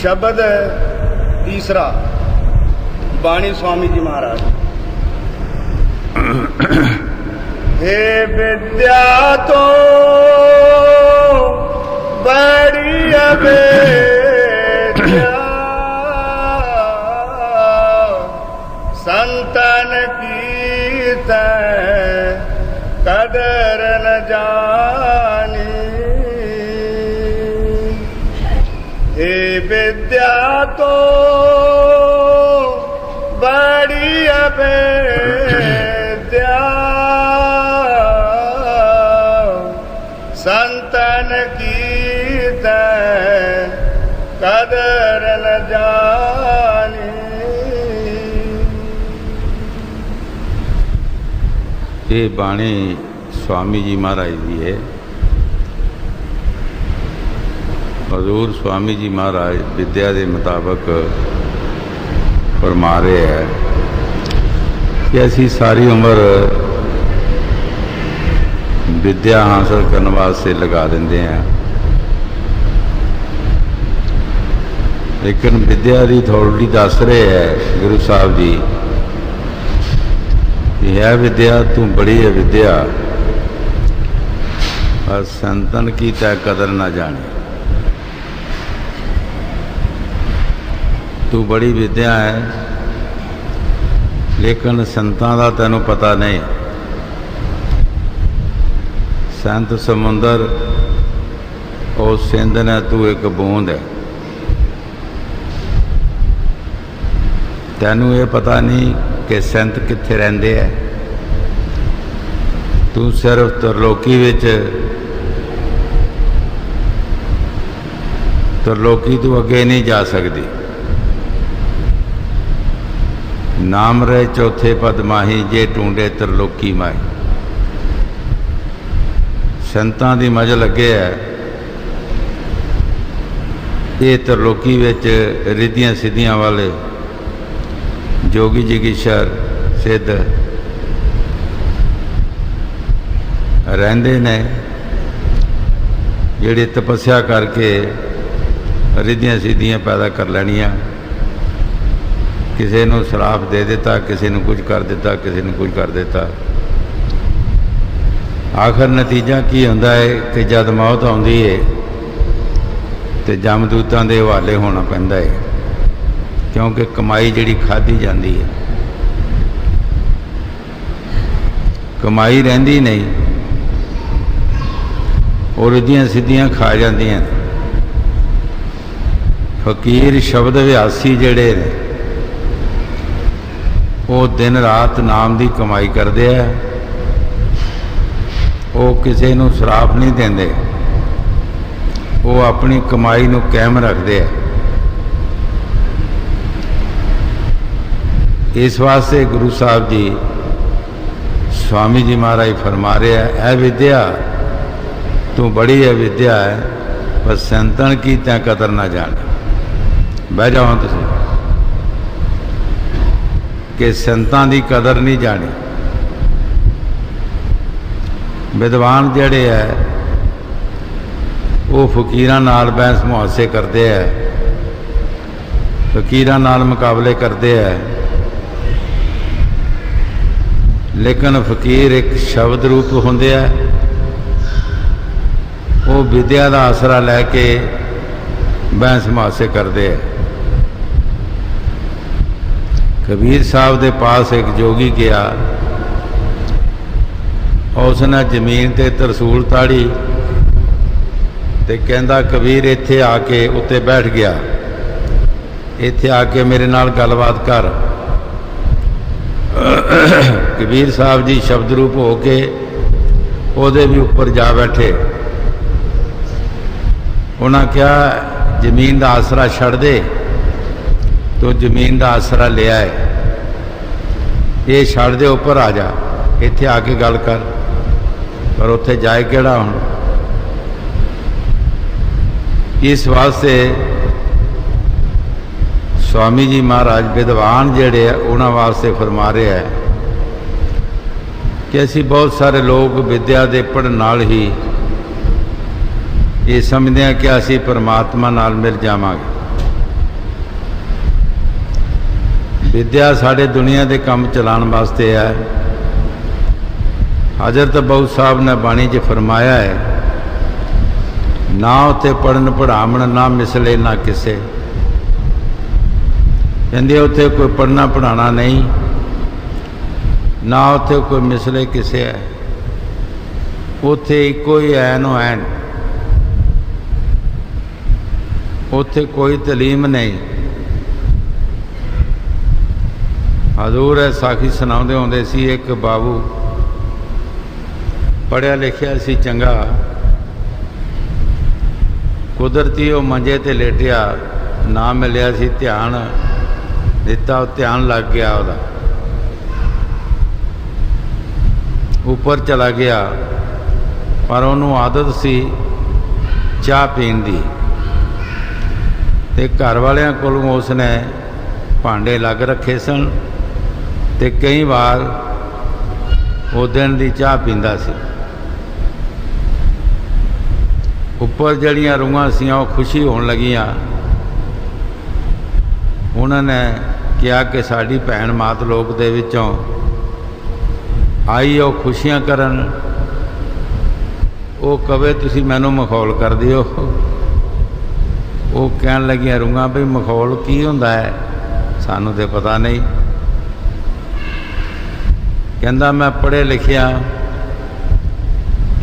शब्द तीसरा बाणी स्वामी जी महाराज। हे विद्या तो बड़ी अवेद्या, संतन की तै कदर न जानी। हे विद्या तो बड़ी अवेद्या, संतन की तै कदर न जानी। ये बाणी स्वामी जी महाराज जी है। हजूर स्वामी जी महाराज विद्या के मुताबिक फरमा रहे हैं कि असी सारी उम्र विद्या हासिल करने वास्ते लगा देंगे हैं, लेकिन विद्या की अथॉरिटी दस रहे है गुरु साहब जी कि है विद्या तू बड़ी है विद्या, पर संतन की तय कदर ना जाने। तू बड़ी विद्या है लेकिन संतां दा तैनूं पता नहीं। संत समुंदर और सिंध ने तू एक बूंद है। तैनूं ये पता नहीं कि संत कित्थे रहिंदे है। तू सिर्फ तरलोकी विच, तरलोकी तू अगे नहीं जा सकती। नाम रहे चौथे पद माही, जे टूंडे तरलोकी माही। संतां दी मज लगे है ये तरलोकी विच रिद्धियां सिद्धियां वाले जोगी जगीशर सिद्ध रहिंदे ने, जिहड़े तपस्या करके रिद्धियां सिद्धियां पैदा कर लैणियां। किसी नूं श्राप दे दिता, किसी नूं कुछ कर दिता, किसी नूं कुछ कर दिता। आखिर नतीजा की हुंदा है कि जद मौत आउंदी है तो जमदूतां दे हवाले होना पैंदा है, क्योंकि कमाई जिहड़ी खाधी जाती है कमाई रहिंदी नहीं, और रिद्धियां सिद्धियां खा जांदियां। फकीर शब्द अभ्यासी जिहड़े ने वो दिन रात नाम की कमाई करते हैं। वो किसी नूं श्राप नहीं देंदे, वो अपनी कमाई नूं कायम रखते हैं। इस वास्ते गुरु साहब जी स्वामी जी महाराज फरमा रहे हैं, ऐ विद्या तू बड़ी है विद्या है, पर संतन की तैं कदर ना जान। बह जाओ तुसीं कि संतां दी कदर नहीं जानी। विद्वान जिहड़े है वो फकीरां नाल बहस मुहासे करते हैं, फकीरां नाल मुकाबले करते हैं। लेकिन फकीर एक शब्द रूप होंदे है, वो विद्या का आसरा लैके बहस मुहासे करते हैं। कबीर साहब के पास एक जोगी गया, उसने जमीन ते तरसूल ताड़ी ते कहंदा कबीर इत्थे आके उत्ते बैठ गया, इत्थे आके मेरे नाल गलबात कर। कबीर साहब जी शब्द रूप होके ਉਹਦੇ भी उपर जा बैठे। उन्हें क्या जमीन का आसरा छड़ दे, तो जमीन का आसरा ले आए। ये छड़ दे उपर आ जा, इत्थे आके गल कर। पर उत्थे जाए केड़ा हुण। इस वास्ते स्वामी जी महाराज विद्वान जिहड़े है उन्हां वास्ते फरमा रहे हैं कि असी बहुत सारे लोग विद्या के पढ़न नाल ही ये समझते हैं कि असी परमात्मा नाल मिल जावांगे। विद्या साढ़े दुनिया के काम चलाने वास्ते है। हजरत बहु साहब ने बाणी च फरमाया है, ना उत्थे पढ़न पढ़ावण ना मिसले ना किसे। कहते उत्थे कोई पढ़ना पढ़ाना नहीं, ना उत्थे कोई मिसले किसे है। उत्थे इको ही ऐनो ऐन, उत्थे कोई तलीम नहीं। हजूर है साखी सुनाते होंदे सी, एक बाबू पढ़िया लिखिया सी चंगा, कुदरती वो मंजे ते लेटिया, ना मिलिया सी ध्यान दिता, ध्यान लग गया उहदा, ऊपर चला गया। पर उन्होंने आदत सी चाह पीन दी, ते घर वालियां कोलों उसने भांडे लग रखे सन, ते कई बार वो दिन की चाह पींदा सी। उपर जड़ियाँ रूहां सियां वो खुशी होने लगियां। उन्होंने कहा कि साड़ी भैन मात लोक दे विचों आई, वो खुशियां करन, वो कवे तुसी मैनू मखौल कर दिओ। वो कहन लगियां रूहां भी मखौल की हुंदा है, सानू तो पता नहीं। कहंदा मैं पढ़े लिखिया,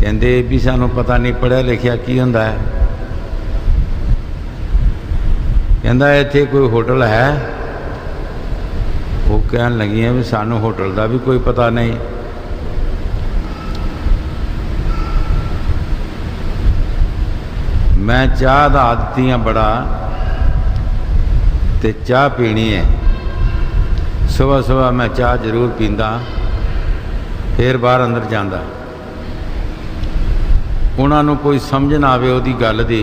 कहंदे भी सानू पता नहीं पढ़िया लिखिया की हुंदा है। कहंदा इत्थे कोई होटल है? वो कहन लगियां भी सानू होटल का भी कोई पता नहीं। मैं चाह दा आदती हाँ बड़ा, ते चाह पीनी है। सुबह सुबह मैं चाह जरूर पींदा, फिर बाहर अंदर जांदा। उन्होंने कोई समझ ना आवे उहदी गल दी,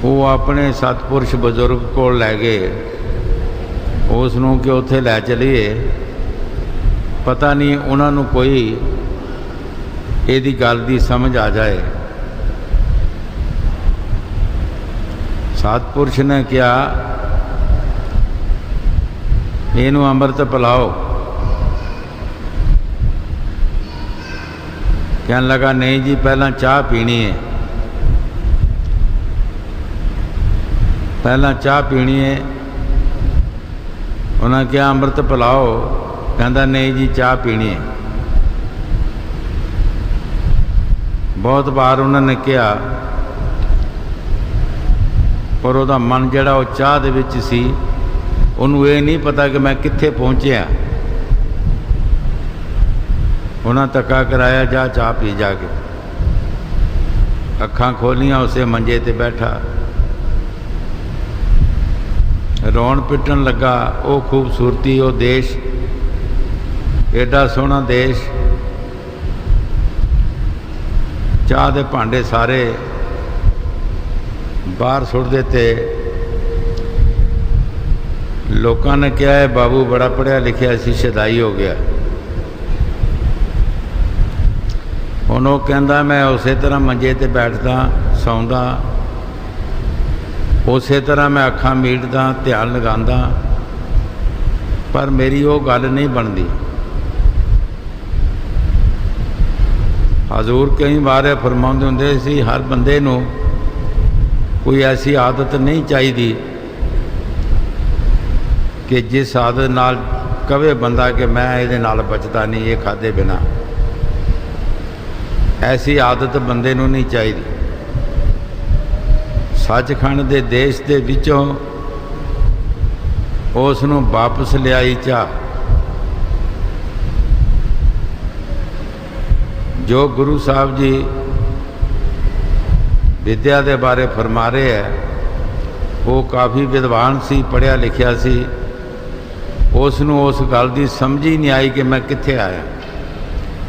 वो अपने सतपुरुष बजुर्ग को लै गए, उसनों कि उत्थे लै चलीए। पता नहीं उन्होंने कोई इहदी गल दी समझ आ जाए। सतपुरुष ने कहा इनू अमृत पिलाओ। कहने लगा नहीं जी पहला चाह पीनी है, पहला चाह पीनी है। उन्होंने कहा अमृत पिलाओ, कहता नहीं जी चाह पीनी है। बहुत बार उन्होंने कहा, पर वह मन जड़ा वो चाह दे विच सी, उन्होंने ये नहीं पता कि मैं कित्थे पहुँचया। उन्हें धक्का कराया, जा चाह पी जाके। अखां खोलियां, उसे मंजे ते बैठा रोन पिटन लगा। वो खूबसूरती, वो देश, एडा सोहना देश, चाह दे भांडे सारे बाहर सुट देते। लोगों ने कहा है बाबू बड़ा पढ़िया लिखिया सी, शदाई हो गया। हुण वो कहंदा मैं उस तरह मंजे ते बैठदा सौंदा, उस तरह मैं अखां मीटदा ध्यान लगांदा, पर मेरी वो गल नहीं बनती। हजूर कई बार फरमाउंदे हुंदे सी, हर बंदे नूं कोई ऐसी आदत नहीं चाहिए कि जिस आदत नाल कवे बंदा कि मैं ये नाल बचता नहीं ये खादे बिना। ऐसी आदत बंदे नूं नहीं चाहिए। सचखंड दे देश दे विचों उस नूं वापस लियाई चाह। जो गुरु साहब जी विद्या के बारे फरमा रहे हैं, वो काफ़ी विद्वान सी, पढ़िया लिखिया सी। उसनों उस गल की समझ ही नहीं आई कि मैं कित्थे आया।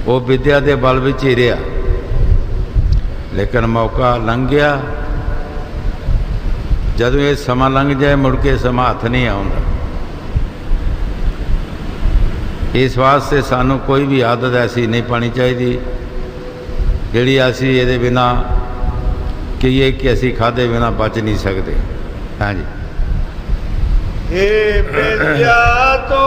वो विद्या के बल विच ही रहा, लेकिन मौका लंघ गया। जदों ये समा लंघ जाए मुड़ के समा हथ नहीं आउंदा। इस वास्ते सानू कोई भी आदत ऐसी नहीं पानी चाहिए जिहड़ी असी ये बिना कहिए कि असी खाधे बिना बच नहीं सकते। ਹਾਂਜੀ। हे विद्या तो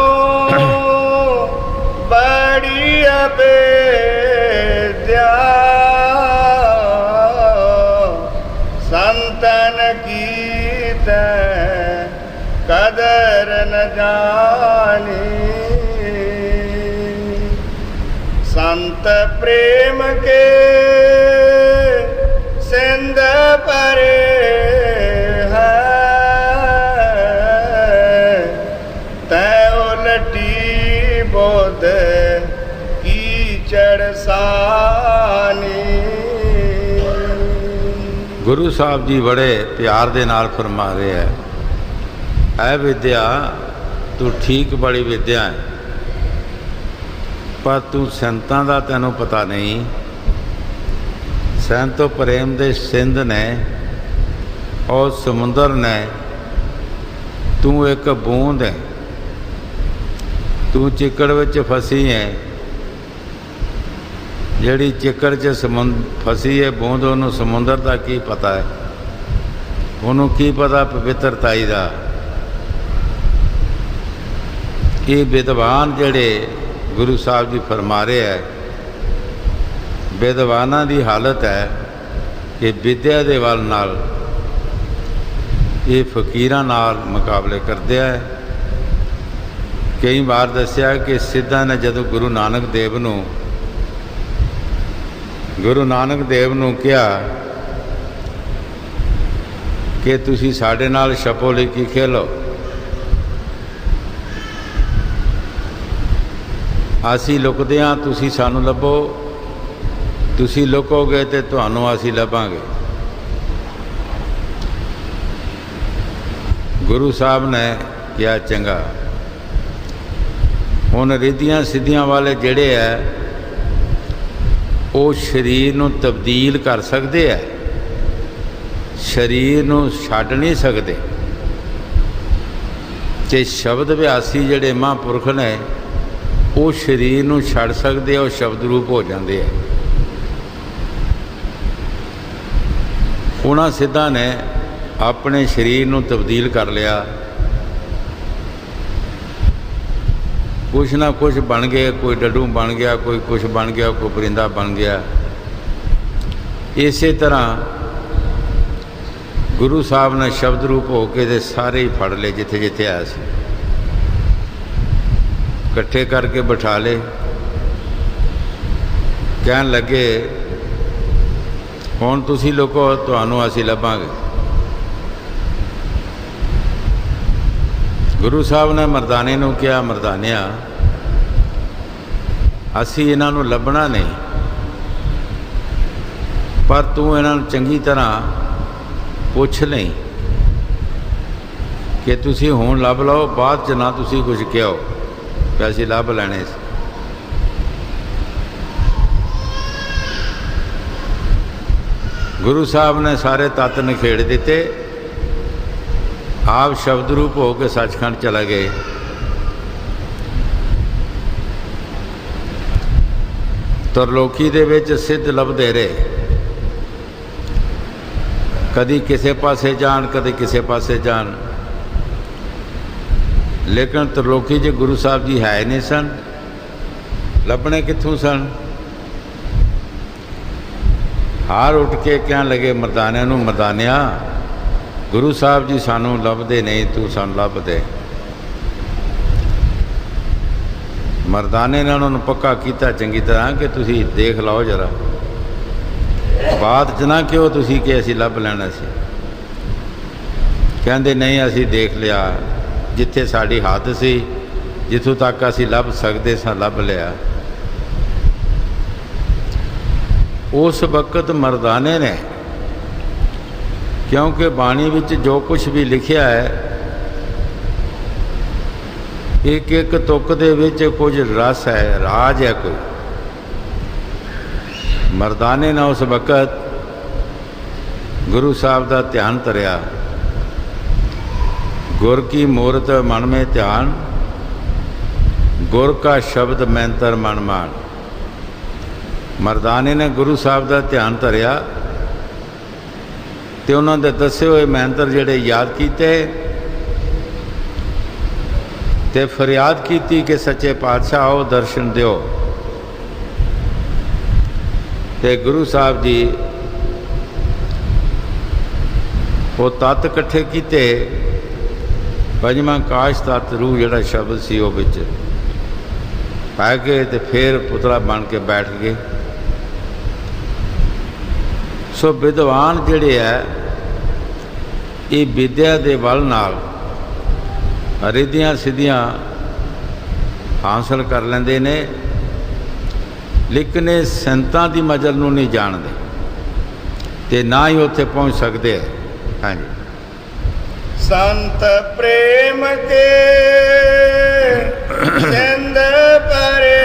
बड़ी अवेद्या, संतन की कदर न जानी। संत प्रेम के सिंध परे बोध कीचड़ सानी। ਗੁਰੂ ਸਾਹਿਬ ਜੀ ਬੜੇ ਪਿਆਰ ਦੇ ਨਾਲ ਫਰਮਾ ਰਹੇ ਹੈ, ਐ ਵਿਦਿਆ ਤੂੰ ਠੀਕ ਬੜੀ ਵਿਦਿਆ ਹੈ, ਪਰ ਤੂੰ ਸੰਤਾਂ ਦਾ ਤੈਨੂੰ ਪਤਾ ਨਹੀਂ। ਸੰਤੋ ਪ੍ਰੇਮ ਦੇ ਸਿੰਧ ਨੇ ਔਰ ਸਮੁੰਦਰ ਨੇ, ਤੂੰ ਇੱਕ ਬੂੰਦ ਹੈ। ਤੂੰ ਚਿੱਕੜ ਵਿੱਚ ਫਸੀ ਹੈ, ਜਿਹੜੀ ਚਿੱਕੜ 'ਚ ਫਸੀ ਹੈ ਬੂੰਦ, ਉਹਨੂੰ ਸਮੁੰਦਰ ਦਾ ਕੀ ਪਤਾ ਹੈ? ਉਹਨੂੰ ਕੀ ਪਤਾ ਪਵਿੱਤਰਤਾਈ ਦਾ? ਇਹ ਵਿਦਵਾਨ ਜਿਹੜੇ ਗੁਰੂ ਸਾਹਿਬ ਜੀ ਫਰਮਾ ਰਹੇ ਹੈ, ਵਿਦਵਾਨਾਂ ਦੀ ਹਾਲਤ ਹੈ ਕਿ ਵਿਦਿਆ ਦੇ ਵੱਲ ਨਾਲ ਇਹ ਫਕੀਰਾਂ ਨਾਲ ਮੁਕਾਬਲੇ ਕਰਦੇ ਹੈ। ਕਈ ਵਾਰ ਦੱਸਿਆ ਕਿ ਸਿੱਧਾਂ ਨੇ ਜਦੋਂ ਗੁਰੂ ਨਾਨਕ ਦੇਵ ਨੂੰ ਕਿਹਾ ਕਿ ਤੁਸੀਂ ਸਾਡੇ ਨਾਲ ਛਪੋਲਿਕੀ ਖੇਲੋ, ਅਸੀਂ ਲੁਕਦੇ ਹਾਂ, ਤੁਸੀਂ ਸਾਨੂੰ ਲੱਭੋ, ਤੁਸੀਂ ਲੁਕੋਗੇ ਤੇ ਤੁਹਾਨੂੰ ਅਸੀਂ ਲੱਭਾਂਗੇ। ਗੁਰੂ ਸਾਹਿਬ ਨੇ ਕਿਹਾ ਚੰਗਾ। ਹੁਣ ਰਿੱਧੀਆਂ ਸਿੱਧੀਆਂ ਵਾਲੇ ਜਿਹੜੇ ਹੈ ਉਹ ਸਰੀਰ ਨੂੰ ਤਬਦੀਲ ਕਰ ਸਕਦੇ ਹੈ, ਸਰੀਰ ਨੂੰ ਛੱਡ ਨਹੀਂ ਸਕਦੇ। ਤੇ ਸ਼ਬਦ ਵਿਆਸੀ ਜਿਹੜੇ ਮਹਾਂਪੁਰਖ ਨੇ ਉਹ ਸਰੀਰ ਨੂੰ ਛੱਡ ਸਕਦੇ, ਉਹ ਸ਼ਬਦ ਰੂਪ ਹੋ ਜਾਂਦੇ ਹੈ। ਉਹਨਾਂ ਸਿੱਧਾਂ ਨੇ ਆਪਣੇ ਸਰੀਰ ਨੂੰ ਤਬਦੀਲ ਕਰ ਲਿਆ, ਕੁਛ ਨਾ ਕੁਛ ਬਣ ਗਏ, ਕੋਈ ਡੱਡੂ ਬਣ ਗਿਆ, ਕੋਈ ਕੁਛ ਬਣ ਗਿਆ, ਕੋਈ ਪਰਿੰਦਾ ਬਣ ਗਿਆ। ਇਸੇ ਤਰ੍ਹਾਂ ਗੁਰੂ ਸਾਹਿਬ ਨੇ ਸ਼ਬਦ ਰੂਪ ਹੋ ਕੇ ਤੇ ਸਾਰੇ ਹੀ ਫੜ ਲਏ, ਜਿੱਥੇ ਜਿੱਥੇ ਆਇਆ ਸੀ ਇਕੱਠੇ ਕਰਕੇ ਬਿਠਾ ਲਏ। ਕਹਿਣ ਲੱਗੇ ਹੁਣ ਤੁਸੀਂ ਲੋਕੋ, ਤੁਹਾਨੂੰ ਅਸੀਂ ਲੱਭਾਂਗੇ। ਗੁਰੂ ਸਾਹਿਬ ਨੇ ਮਰਦਾਨੇ ਨੂੰ ਕਿਹਾ, ਮਰਦਾਨਿਆ ਅਸੀਂ ਇਹਨਾਂ ਨੂੰ ਲੱਭਣਾ ਨਹੀਂ, ਪਰ ਤੂੰ ਇਹਨਾਂ ਨੂੰ ਚੰਗੀ ਤਰ੍ਹਾਂ ਪੁੱਛ ਲਈ ਕਿ ਤੁਸੀਂ ਹੁਣ ਲੱਭ ਲਓ, ਬਾਅਦ 'ਚ ਨਾ ਤੁਸੀਂ ਕੁਝ ਕਿਹੋ ਕਿ ਅਸੀਂ ਲੱਭ ਲੈਣੇ ਸੀ। ਗੁਰੂ ਸਾਹਿਬ ਨੇ ਸਾਰੇ ਤੱਤ ਨਿਖੇੜ ਦਿੱਤੇ, ਆਪ ਸ਼ਬਦ ਰੂਪ ਹੋ ਕੇ ਸੱਚਖੰਡ ਚਲਾ ਗਏ। ਤਰਲੋਕੀ ਦੇ ਵਿੱਚ ਸਿੱਧ ਲੱਭਦੇ ਰਹੇ, ਕਦੀ ਕਿਸੇ ਪਾਸੇ ਜਾਣ, ਕਦੇ ਕਿਸੇ ਪਾਸੇ ਜਾਣ, ਲੇਕਿਨ ਤਰਲੋਕੀ 'ਚ ਗੁਰੂ ਸਾਹਿਬ ਜੀ ਹੈ ਨਹੀਂ ਸਨ, ਲੱਭਣੇ ਕਿੱਥੋਂ ਸਨ? ਹਾਰ ਉੱਠ ਕੇ ਕਹਿਣ ਲੱਗੇ ਮਰਦਾਨਿਆਂ ਨੂੰ, ਮਰਦਾਨਿਆ ਗੁਰੂ ਸਾਹਿਬ ਜੀ ਸਾਨੂੰ ਲੱਭਦੇ ਨਹੀਂ, ਤੂੰ ਸਾਨੂੰ ਲੱਭ ਦੇ। ਮਰਦਾਨੇ ਨੇ ਉਹਨਾਂ ਨੂੰ ਪੱਕਾ ਕੀਤਾ ਚੰਗੀ ਤਰ੍ਹਾਂ ਕਿ ਤੁਸੀਂ ਦੇਖ ਲਓ ਜਰਾ, ਬਾਤ 'ਚ ਨਾ ਕਿਉਂ ਤੁਸੀਂ ਕਿ ਅਸੀਂ ਲੱਭ ਲੈਣਾ ਸੀ। ਕਹਿੰਦੇ ਨਹੀਂ, ਅਸੀਂ ਦੇਖ ਲਿਆ, ਜਿੱਥੇ ਸਾਡੀ ਹੱਦ ਸੀ, ਜਿੱਥੋਂ ਤੱਕ ਅਸੀਂ ਲੱਭ ਸਕਦੇ ਸਾਂ ਲੱਭ ਲਿਆ। ਉਸ ਵਕਤ ਮਰਦਾਨੇ ਨੇ, ਕਿਉਂਕਿ ਬਾਣੀ ਵਿੱਚ ਜੋ ਕੁਛ ਵੀ ਲਿਖਿਆ ਹੈ, ਇੱਕ ਇੱਕ ਤੁਕ ਦੇ ਵਿੱਚ ਕੁਝ ਰਸ ਹੈ, ਰਾਜ ਹੈ ਕੋਈ। ਮਰਦਾਨੇ ਨੇ ਉਸ ਵਕਤ ਗੁਰੂ ਸਾਹਿਬ ਦਾ ਧਿਆਨ ਧਰਿਆ। ਗੁਰ ਕੀ ਮੂਰਤ ਮਨ ਮੇਂ ਧਿਆਨ, ਗੁਰ ਕਾ ਸ਼ਬਦ ਮੈਂਤਰ ਮਨ ਮਾਨ। ਮਰਦਾਨੇ ਨੇ ਗੁਰੂ ਸਾਹਿਬ ਦਾ ਧਿਆਨ ਧਰਿਆ ਤੇ ਉਹਨਾਂ ਦੇ ਦੱਸੇ ਹੋਏ ਮੰਤਰ ਜਿਹੜੇ ਯਾਦ ਕੀਤੇ ਤੇ ਫਰਿਆਦ ਕੀਤੀ ਕਿ ਸੱਚੇ ਪਾਤਸ਼ਾਹ ਆਓ ਦਰਸ਼ਨ ਦਿਓ। ਤੇ ਗੁਰੂ ਸਾਹਿਬ ਜੀ ਉਹ ਤੱਤ ਇਕੱਠੇ ਕੀਤੇ, ਪੰਜਵਾਂ ਕਾਸ਼ ਤੱਤ ਰੂਹ ਜਿਹੜਾ ਸ਼ਬਦ ਸੀ ਉਹ ਵਿੱਚ ਪਾ ਕੇ ਤੇ ਫਿਰ ਪੁਤਲਾ ਬਣ ਕੇ ਬੈਠ ਗਏ। ਸੋ ਵਿਦਵਾਨ ਜਿਹੜੇ ਹੈ ਇਹ ਵਿਦਿਆ ਦੇ ਬਲ ਨਾਲ ਰਿੱਧੀਆਂ ਸਿੱਧੀਆਂ ਹਾਸਲ ਕਰ ਲੈਂਦੇ ਨੇ, ਲੇਕਿਨ ਇਹ ਸੰਤਾਂ ਦੀ ਮਜਲ ਨੂੰ ਨਹੀਂ ਜਾਣਦੇ ਤੇ ਨਾ ਹੀ ਉੱਥੇ ਪਹੁੰਚ ਸਕਦੇ। ਹਾਂਜੀ, संत प्रेम के सिंध परे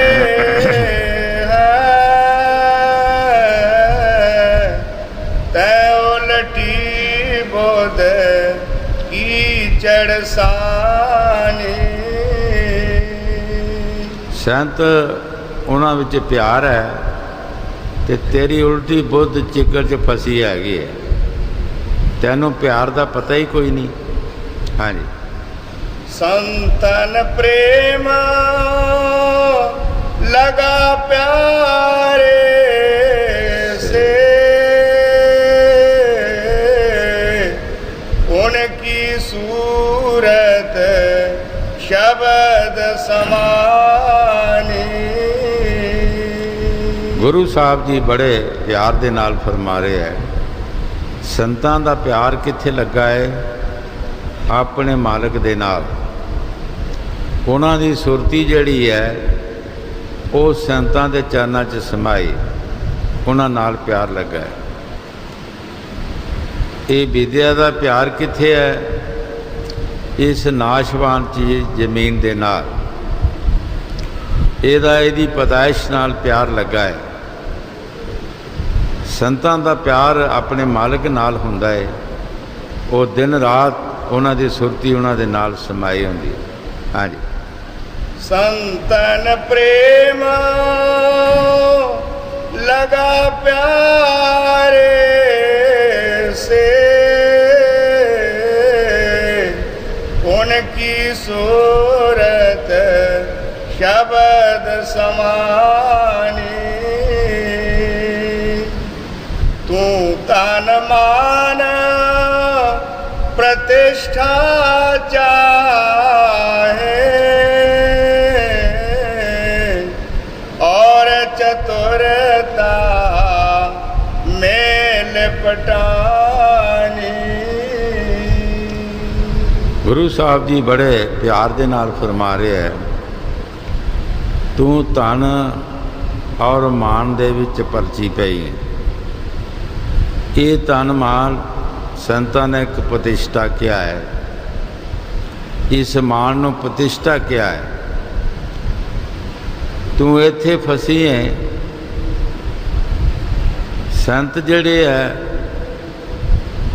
तै उलटी बोध कीचड़ सानी। ਸੰਤ ਉਹਨਾਂ ਵਿੱਚ ਪਿਆਰ ਹੈ ਤੇ ਤੇਰੀ ਉਲਟੀ ਬੁੱਧ ਚਿੱਕੜ 'ਚ ਫਸੀ ਹੈਗੀ ਹੈ, ਤੈਨੂੰ ਪਿਆਰ ਦਾ ਪਤਾ ਹੀ ਕੋਈ ਨਹੀਂ। ਹਾਂਜੀ, संतन प्रेम लगा प्यारे से उनकी सूरत शब्द समानी। ਗੁਰੂ ਸਾਹਿਬ ਜੀ ਬੜੇ ਪਿਆਰ ਦੇ ਨਾਲ ਫਰਮਾ ਰਹੇ ਹੈ, ਸੰਤਾਂ ਦਾ ਪਿਆਰ ਕਿੱਥੇ ਲੱਗਾ ਹੈ? ਆਪਣੇ ਮਾਲਕ ਦੇ ਨਾਲ। ਉਹਨਾਂ ਦੀ ਸੁਰਤੀ ਜਿਹੜੀ ਹੈ ਉਹ ਸੰਤਾਂ ਦੇ ਚਰਨਾਂ 'ਚ ਸਮਾਈ, ਉਹਨਾਂ ਨਾਲ ਪਿਆਰ ਲੱਗਾ ਹੈ। ਇਹ ਵਿਦਿਆ ਦਾ ਪਿਆਰ ਕਿੱਥੇ ਹੈ? ਇਸ ਨਾਸ਼ਵਾਨ ਚੀਜ਼ ਜ਼ਮੀਨ ਦੇ ਨਾਲ, ਇਹਦੀ ਪੈਦਾਇਸ਼ ਨਾਲ ਪਿਆਰ ਲੱਗਾ ਹੈ। ਸੰਤਾਂ ਦਾ ਪਿਆਰ ਆਪਣੇ ਮਾਲਕ ਨਾਲ ਹੁੰਦਾ ਹੈ, ਉਹ ਦਿਨ ਰਾਤ ਉਹਨਾਂ ਦੀ ਸੁਰਤੀ ਉਹਨਾਂ ਦੇ ਨਾਲ ਸਮਾਈ ਹੁੰਦੀ ਹੈ। ਹਾਂਜੀ, संतन प्रेम लगा प्यारे से उनकी सूरत शब्द समानी। तू तन मान प्रतिष्ठा चाहे और चतुरता में लिपटानी। ਗੁਰੂ ਸਾਹਿਬ ਜੀ ਬੜੇ ਪਿਆਰ ਦੇ ਨਾਲ ਫਰਮਾ ਰਹੇ ਹੈ, ਤੂੰ ਧਨ ਔਰ ਮਾਨ ਦੇ ਵਿੱਚ ਪਰਚੀ ਪਈ ਹੈ। ਇਹ ਧਨ ਮਾਨ ਸੰਤਾਂ ਨੇ ਇੱਕ ਪ੍ਰਤਿਸ਼ਠਾ ਕਿਹਾ ਹੈ, ਇਸ ਮਾਨ ਨੂੰ ਪ੍ਰਤਿਸ਼ਠਾ ਕਿਹਾ ਹੈ। ਤੂੰ ਇੱਥੇ ਫਸੀ ਹੈ। ਸੰਤ ਜਿਹੜੇ ਹੈ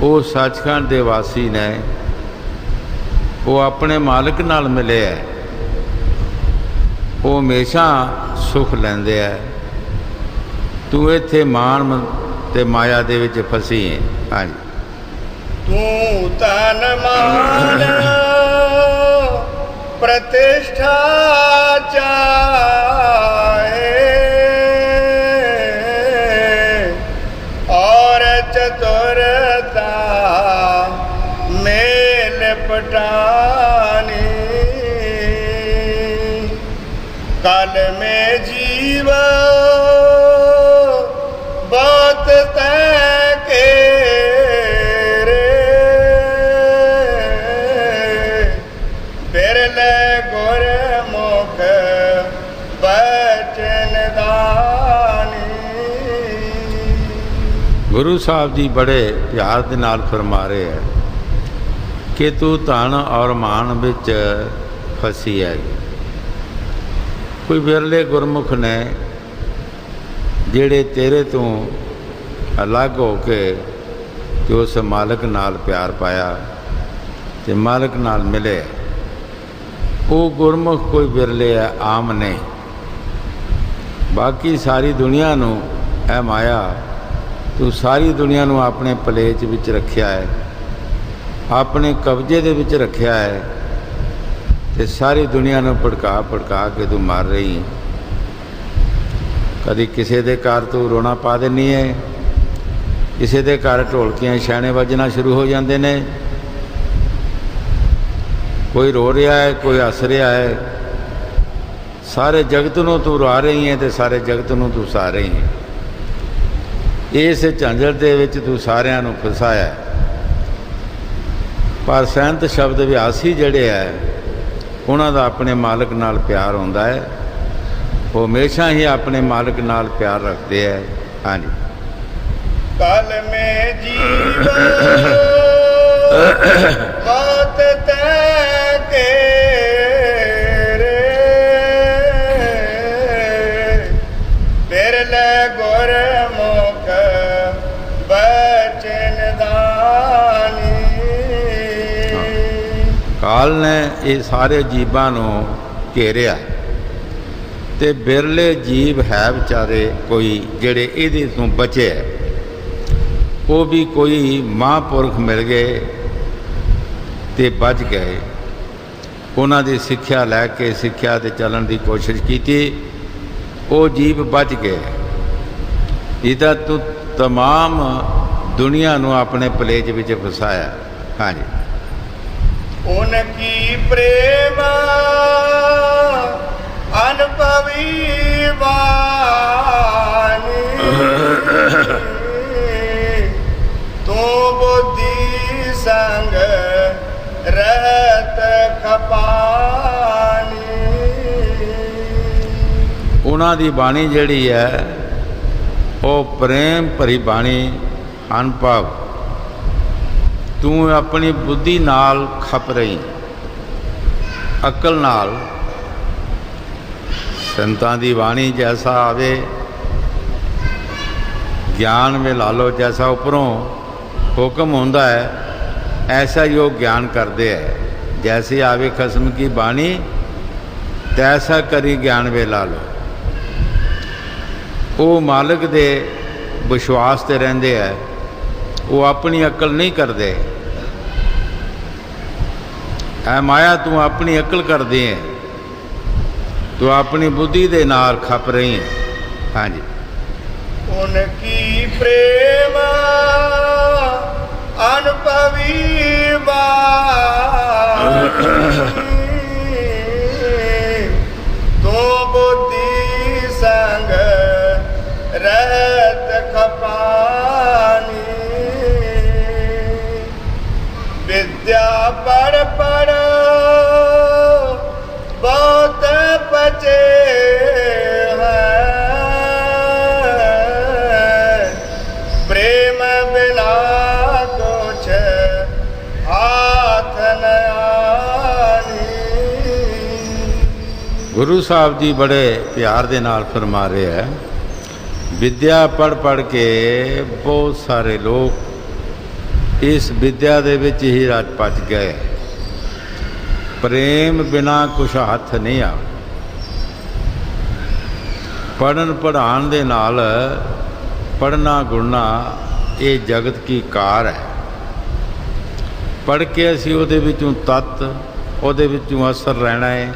ਉਹ ਸੱਚਖੰਡ ਦੇ ਵਾਸੀ ਨੇ, ਉਹ ਆਪਣੇ ਮਾਲਕ ਨਾਲ ਮਿਲੇ ਹੈ, ਉਹ ਹਮੇਸ਼ਾ ਸੁਖ ਲੈਂਦੇ ਹੈ। ਤੂੰ ਇੱਥੇ ਮਾਨ ਤੇ ਮਾਇਆ ਦੇ ਵਿੱਚ ਫਸੀ ਹੈ। ਹਾਂਜੀ, तू तन मान प्रतिष्ठा चाहे और चतुरता में लिपटानी। कल में जीव बहुत तय के ਗੁਰੂ ਸਾਹਿਬ ਜੀ ਬੜੇ ਪਿਆਰ ਦੇ ਨਾਲ ਫਰਮਾ ਰਹੇ ਹੈ ਕਿ ਤੂੰ ਧਨ ਔਰ ਮਾਨ ਵਿੱਚ ਫਸੀ ਹੈ। ਕੋਈ ਵਿਰਲੇ ਗੁਰਮੁਖ ਨੇ ਜਿਹੜੇ ਤੇਰੇ ਤੋਂ ਅਲੱਗ ਹੋ ਕੇ ਤੇ ਉਸ ਮਾਲਕ ਨਾਲ ਪਿਆਰ ਪਾਇਆ ਤੇ ਮਾਲਕ ਨਾਲ ਮਿਲੇ। ਉਹ ਗੁਰਮੁਖ ਕੋਈ ਵਿਰਲੇ ਹੈ, ਆਮ ਨਹੀਂ। ਬਾਕੀ ਸਾਰੀ ਦੁਨੀਆ ਨੂੰ ਇਹ ਮਾਇਆ ਤੂੰ ਸਾਰੀ ਦੁਨੀਆ ਨੂੰ ਆਪਣੇ ਪਲੇਚ ਵਿੱਚ ਰੱਖਿਆ ਹੈ, ਆਪਣੇ ਕਬਜ਼ੇ ਦੇ ਵਿੱਚ ਰੱਖਿਆ ਹੈ, ਤੇ ਸਾਰੀ ਦੁਨੀਆ ਨੂੰ ਭੜਕਾ ਭੜਕਾ ਕੇ ਤੂੰ ਮਾਰ ਰਹੀ ਹੈ। ਕਦੀ ਕਿਸੇ ਦੇ ਘਰ ਤੂੰ ਰੋਣਾ ਪਾ ਦਿੰਦੀ ਹੈ, ਕਿਸੇ ਦੇ ਘਰ ਢੋਲਕੀਆਂ ਛੈਣੇ ਵੱਜਣਾ ਸ਼ੁਰੂ ਹੋ ਜਾਂਦੇ ਨੇ, ਕੋਈ ਰੋ ਰਿਹਾ ਹੈ, ਕੋਈ ਹੱਸ ਰਿਹਾ ਹੈ, ਸਾਰੇ ਜਗਤ ਨੂੰ ਤੂੰ ਰਵਾ ਰਹੀ ਹੈ ਤੇ ਸਾਰੇ ਜਗਤ ਨੂੰ ਤੂੰ ਹਸਾ ਰਹੀ ਹੈ। ਇਸ ਝੰਜਟ ਦੇ ਵਿੱਚ ਤੂੰ ਸਾਰਿਆਂ ਨੂੰ ਫਸਾਇਆ। ਪਰ ਸੈਂਤ ਸ਼ਬਦ ਵਿਆਸੀ ਜਿਹੜੇ ਹੈ ਉਹਨਾਂ ਦਾ ਆਪਣੇ ਮਾਲਕ ਨਾਲ ਪਿਆਰ ਹੁੰਦਾ ਹੈ, ਉਹ ਹਮੇਸ਼ਾ ਹੀ ਆਪਣੇ ਮਾਲਕ ਨਾਲ ਪਿਆਰ ਰੱਖਦੇ ਹੈ। ਹਾਂਜੀ। कल में जीवन बात तय के रे बिरले गुरमुख बचन दानी। ਕਾਲ ਨੇ ਇਹ ਸਾਰੇ ਜੀਵਾਂ ਨੂੰ ਘੇਰਿਆ ਤੇ ਬਿਰਲੇ ਜੀਵ ਹੈ ਵਿਚਾਰੇ ਕੋਈ ਜਿਹੜੇ ਇਹਦੇ ਤੋਂ ਬਚੇ। ਉਹ ਵੀ ਕੋਈ ਮਹਾਂਪੁਰਖ ਮਿਲ ਗਏ ਤੇ ਬਚ ਗਏ, ਉਹਨਾਂ ਦੀ ਸਿੱਖਿਆ ਲੈ ਕੇ ਸਿੱਖਿਆ 'ਤੇ ਚੱਲਣ ਦੀ ਕੋਸ਼ਿਸ਼ ਕੀਤੀ, ਉਹ ਜੀਵ ਬਚ ਗਏ। ਇਹਦਾ ਤੂੰ ਤਮਾਮ ਦੁਨੀਆ ਨੂੰ ਆਪਣੇ ਪਲੇਜ ਵਿੱਚ ਫਸਾਇਆ। ਹਾਂਜੀ। उनकी प्रेम अनुभवी वाणी तू बुद्धि संग रहत खपानी। ਉਹਨਾਂ ਦੀ ਬਾਣੀ ਜਿਹੜੀ ਹੈ ਉਹ ਪ੍ਰੇਮ ਭਰੀ ਬਾਣੀ ਅਨੁਭਵ, ਤੂੰ ਆਪਣੀ ਬੁੱਧੀ ਨਾਲ ਖਪ ਰਹੀ, ਅਕਲ ਨਾਲ। ਸੰਤਾਂ ਦੀ ਬਾਣੀ ਜੈਸਾ ਆਵੇ ਗਿਆਨ ਵਿੱਚ ਲਾ ਲਓ, ਜੈਸਾ ਉੱਪਰੋਂ ਹੁਕਮ ਹੁੰਦਾ ਹੈ ਐਸਾ ਹੀ ਉਹ ਗਿਆਨ ਕਰਦੇ ਹੈ। ਜੈਸੇ ਆਵੇ ਖਸਮ ਕੀ ਬਾਣੀ ਤੈਸਾ ਕਰੀ ਗਿਆਨ ਵਿੱਚ ਲਾ ਲਓ। ਉਹ ਮਾਲਕ ਦੇ ਵਿਸ਼ਵਾਸ 'ਤੇ ਰਹਿੰਦੇ ਹੈ, ਉਹ ਆਪਣੀ ਅਕਲ ਨਹੀਂ ਕਰਦੇ। ਐ ਮਾਇਆ ਤੂੰ ਆਪਣੀ ਅਕਲ ਕਰਦੀ ਹੈ, ਤੂੰ ਆਪਣੀ ਬੁੱਧੀ ਦੇ ਨਾਲ ਖਪ ਰਹੀ ਹੈ। ਹਾਂਜੀ। उनकी प्रेम अनुभवी तो बुद्धि संग रहत खपानी। विद्या पढ़ पढ़ बहुत बचे ਗੁਰੂ ਸਾਹਿਬ ਜੀ ਬੜੇ ਪਿਆਰ ਦੇ ਨਾਲ ਫਰਮਾ ਰਹੇ ਹੈ, ਵਿਦਿਆ ਪੜ੍ਹ ਪੜ੍ਹ ਕੇ ਬਹੁਤ ਸਾਰੇ ਲੋਕ ਇਸ ਵਿਦਿਆ ਦੇ ਵਿੱਚ ਹੀ ਰਚ ਪਚ ਗਏ। ਪ੍ਰੇਮ ਬਿਨਾ ਕੁਛ ਹੱਥ ਨਹੀਂ ਆ। ਪੜ੍ਹਨ ਪੜ੍ਹਾਉਣ ਦੇ ਨਾਲ ਪੜ੍ਹਨਾ ਗੁਣਨਾ ਇਹ ਜਗਤ ਕੀ ਕਾਰ ਹੈ। ਪੜ੍ਹ ਕੇ ਅਸੀਂ ਉਹਦੇ ਵਿੱਚੋਂ ਤੱਤ, ਉਹਦੇ ਵਿੱਚੋਂ ਅਸਰ ਲੈਣਾ ਹੈ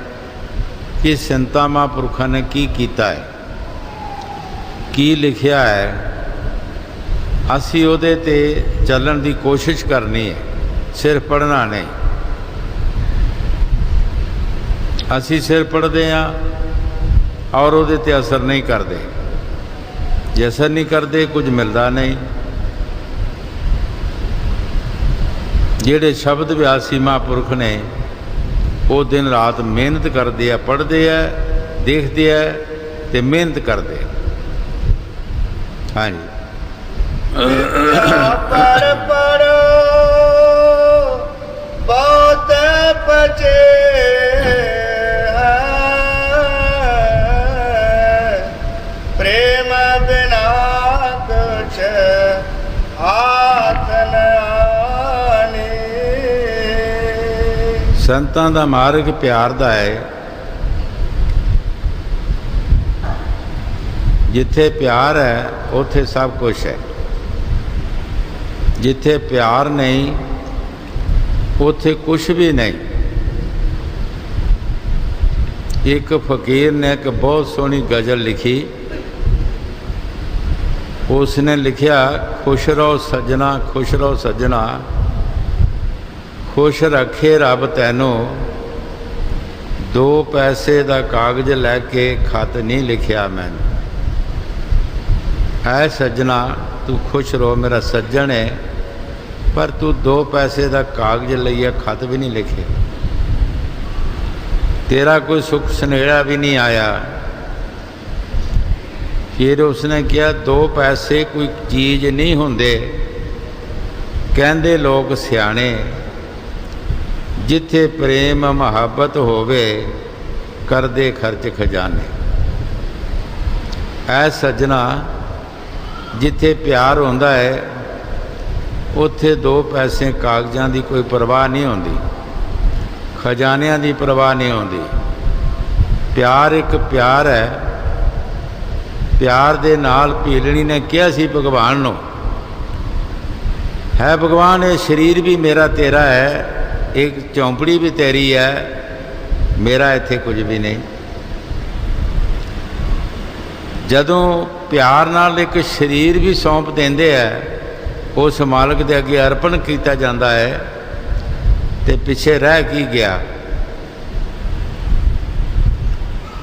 ਕਿ ਸੰਤਾਂ ਮਹਾਂਪੁਰਖਾਂ ਨੇ ਕੀ ਕੀਤਾ ਹੈ, ਕੀ ਲਿਖਿਆ ਹੈ, ਅਸੀਂ ਉਹਦੇ 'ਤੇ ਚੱਲਣ ਦੀ ਕੋਸ਼ਿਸ਼ ਕਰਨੀ ਹੈ, ਸਿਰਫ ਪੜ੍ਹਨਾ ਨਹੀਂ। ਅਸੀਂ ਸਿਰ ਪੜ੍ਹਦੇ ਹਾਂ ਔਰ ਉਹਦੇ 'ਤੇ ਅਸਰ ਨਹੀਂ ਕਰਦੇ। ਜੇ ਅਸਰ ਨਹੀਂ ਕਰਦੇ ਕੁਝ ਮਿਲਦਾ ਨਹੀਂ। ਜਿਹੜੇ ਸ਼ਬਦ ਵਿਆਸੀ ਮਹਾਂਪੁਰਖ ਨੇ ਉਹ ਦਿਨ ਰਾਤ ਮਿਹਨਤ ਕਰਦੇ ਆ, ਪੜ੍ਹਦੇ ਆ, ਦੇਖਦੇ ਆ ਤੇ ਮਿਹਨਤ ਕਰਦੇ ਆ। ਹਾਂਜੀ। ਪੜ੍ਹ ਪੜ੍ਹ ਬਹੁਤ ਬਚੇ प्रेम बिना कुछ हाथ न आनी। ਸੰਤਾਂ ਦਾ ਮਾਰਗ ਪਿਆਰ ਦਾ ਹੈ। ਜਿੱਥੇ ਪਿਆਰ ਹੈ ਉੱਥੇ ਸਭ ਕੁਝ ਹੈ। जिथे प्यार नहीं उथे कुछ भी नहीं। एक फकीर ने एक बहुत सोहनी गज़ल लिखी। उसने लिखा, खुश रहो सज्जना, खुश रहो सज्जना, खुश रखे रब तैनों, दो पैसे का कागज लैके खत नहीं लिखिया मैनू। ऐ सज्जना तू खुश रहो, मेरा सज्जन है, पर तू दो पैसे का कागज लिया खत भी नहीं लिखे। तेरा कोई सुख सुनेड़ा भी नहीं आया। फिर उसने कहा, दो पैसे कोई चीज़ नहीं होंदे, कहंदे लोग सियाणे, जिथे प्रेम मुहब्बत होवे करदे खर्च खजाने। ऐ सज्जना जिथे प्यार होंदा है उत्थे दो पैसे कागजां दी कोई परवाह नहीं होंदी, खजानियां दी परवाह नहीं होंदी। प्यार एक प्यार है। प्यार दे नाल भीलनी ने कहा सी भगवान नूं, है भगवान ये शरीर भी मेरा तेरा है, एक चौंपड़ी भी तेरी है, मेरा इत्थे कुछ भी नहीं। जदों प्यार नाल एक शरीर भी सौंप देंदे है, उस मालक दे अगे अर्पण किया जाता है, तो पिछे रह की गया।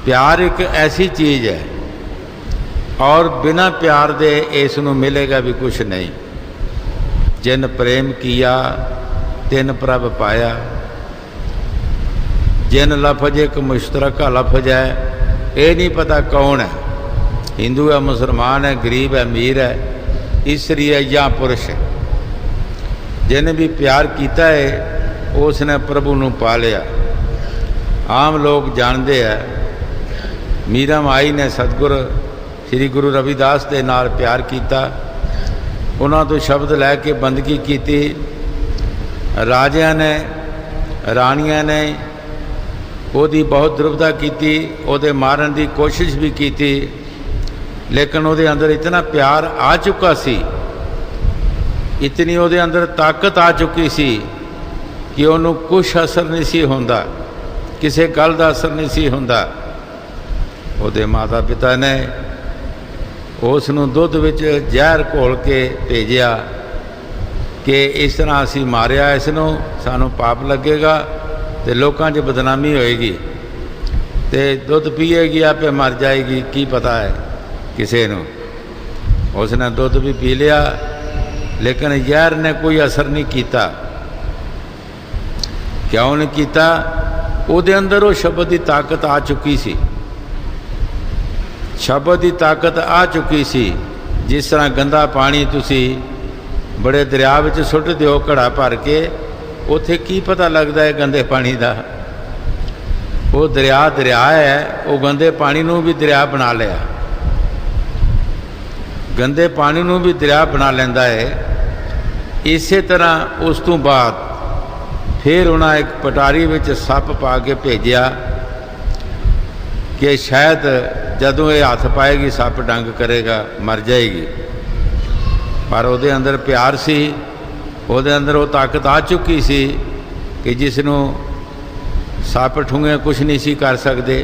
प्यार एक ऐसी चीज़ है और बिना प्यार दे इसनूं मिलेगा भी कुछ नहीं। जिन प्रेम किया तिन प्रभ पाया। जिन लफज एक मुश्तरका लफज है, ये नहीं पता कौन है, हिंदू है, मुसलमान है, गरीब है, अमीर है, स्त्री है या पुरुष है। जिन भी प्यार किया है उसने प्रभु नूं पा लिया। आम लोग जानते हैं मीरा माई ने सतगुर श्री गुरु रविदास के नाल प्यार किया, उन्हों तो शब्द लैके बंदगी की। राजिया ने रानिया ने ओदी बहुत दुर्वता की, ओदे मारन की कोशिश भी की, लेकिन वो अंदर इतना प्यार आ चुका सी, इतनी वो अंदर ताकत आ चुकी सी कि उन्होंने कुछ असर नहीं सी होंदा, किसी गल का असर नहीं सी होंदा। ਉਹਦੇ माता पिता ने उस दुध विच जहर घोल के भेजिया कि इस तरह असी मारिया, इसनों सानू पाप लगेगा तो लोगों च बदनामी होएगी, तो दुध पीएगी आपे मर जाएगी, की पता है किसी नूं। उसने दुध भी पी लिया, लेकिन जहर ने कोई असर नहीं किया। क्यों नहीं किया? ਉਹਦੇ अंदर वो शब्द की ताकत आ चुकी सी, शब्द की ताकत आ चुकी सी। जिस तरह गंदा पानी तुसी बड़े दरिया में सुट दो घड़ा भर के, उथे की पता लगता है गंदे पानी का? वो दरिया दरिया है, वो गंदे पानी नूं भी दरिया बना लिया, गंदे पानी नूं भी दरिया बना लेंदा है। इस तरह उस तो बाद फिर उन्हें एक पटारी में सप पा के भेजिया कि शायद जदों ये हाथ पाएगी सप डंग करेगा, मर जाएगी। पर वो अंदर प्यार सी, वो अंदर वो ताकत आ चुकी सी कि जिसनों सप ठूंगे कुछ नहीं सी कर सकते।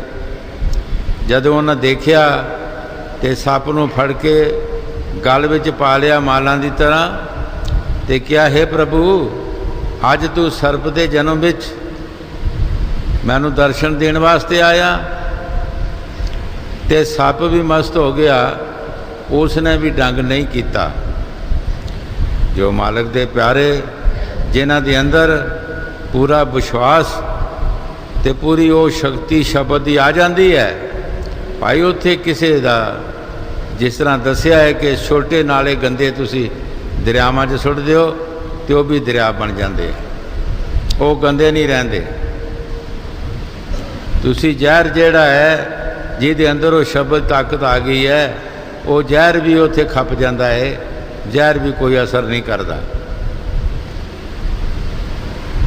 जदों उन्हें देखा तो सप नूं फड़ के गल विच पा लिया मालां दी तरह, तो क्या है प्रभु, अज तू सर्प के जन्म विच मैनू दर्शन देने वास्ते आया? ते सप भी मस्त हो गया, उसने भी डंग नहीं किया। जो मालक दे प्यारे जिन्हां दे अंदर पूरा विश्वास ते पूरी वो शक्ति शब्द की आ जाती है, भाई उत्थे किसी का जिस तरह दसिया है कि छोटे नाले गंदे तुसी दरियावां च सुट दिओ तो वह भी दरिया बन जाते, वो गंदे नहीं रहते। तुसी जहर जिहड़ा है जिहदे अंदर वो शब्द ताकत आ गई है, वो जहर भी उत्थे खप जाता है, जहर भी कोई असर नहीं करता।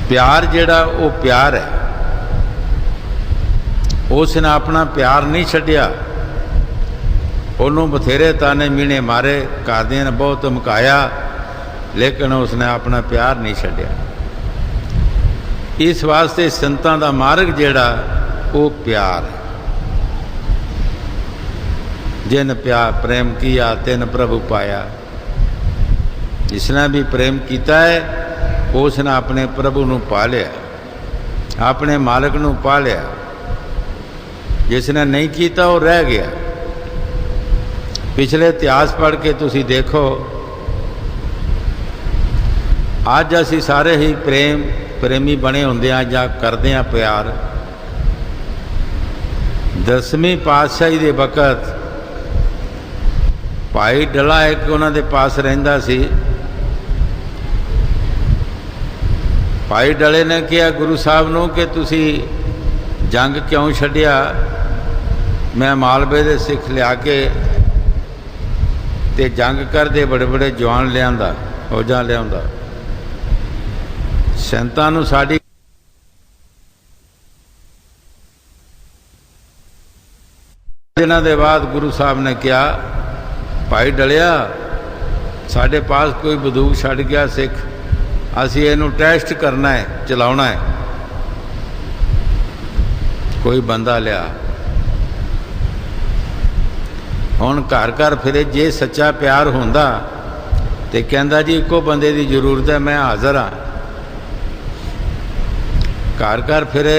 प्यार जिहड़ा वो प्यार है, उसने अपना प्यार नहीं छड्डिया। उन्होंने बथेरे ताने मीने मारे, घरदियां ने बहुत धमकाया लेकिन उसने अपना प्यार नहीं छड्डिया। इस वास्ते संतां दा मार्ग जिहड़ा वो प्यार है। जिन प्यार प्रेम किया तिन प्रभु पाया। जिसने भी प्रेम किया है उसने अपने प्रभु नूं पा लिया, अपने मालिक नूं पा लिया। जिसने नहीं किया वो रह गया। पिछले इतिहास पढ़ के तुसी देखो, अज असी सारे ही प्रेमी बने होंदे आ जां करदे आ प्यार। 10वीं पातशाही दे वक़्त भाई डला एक उन्हां दे पास रहिंदा सी। भाई डले ने कहा गुरु साहब नूं कि तुसी जंग क्यों छड्डिया? मैं मालवे दे सिख लिया के ते जंग करदे बड़े बड़े जवान लियांदा, फौजां लियांदा। संतां नूं साडी दिनां दे बाद गुरु साहब ने कहा, भाई डलिया साढ़े पास कोई बंदूक छड़ गया सिख, असी इहनूं टेस्ट करना है, चलाउणा है। कोई बंदा लिया। हुण घर घर फिरे, जे सच्चा प्यार हुंदा ते कहंदा जी इक्को बंदे की जरूरत है, मैं हाज़र हाँ। घर घर फिरे,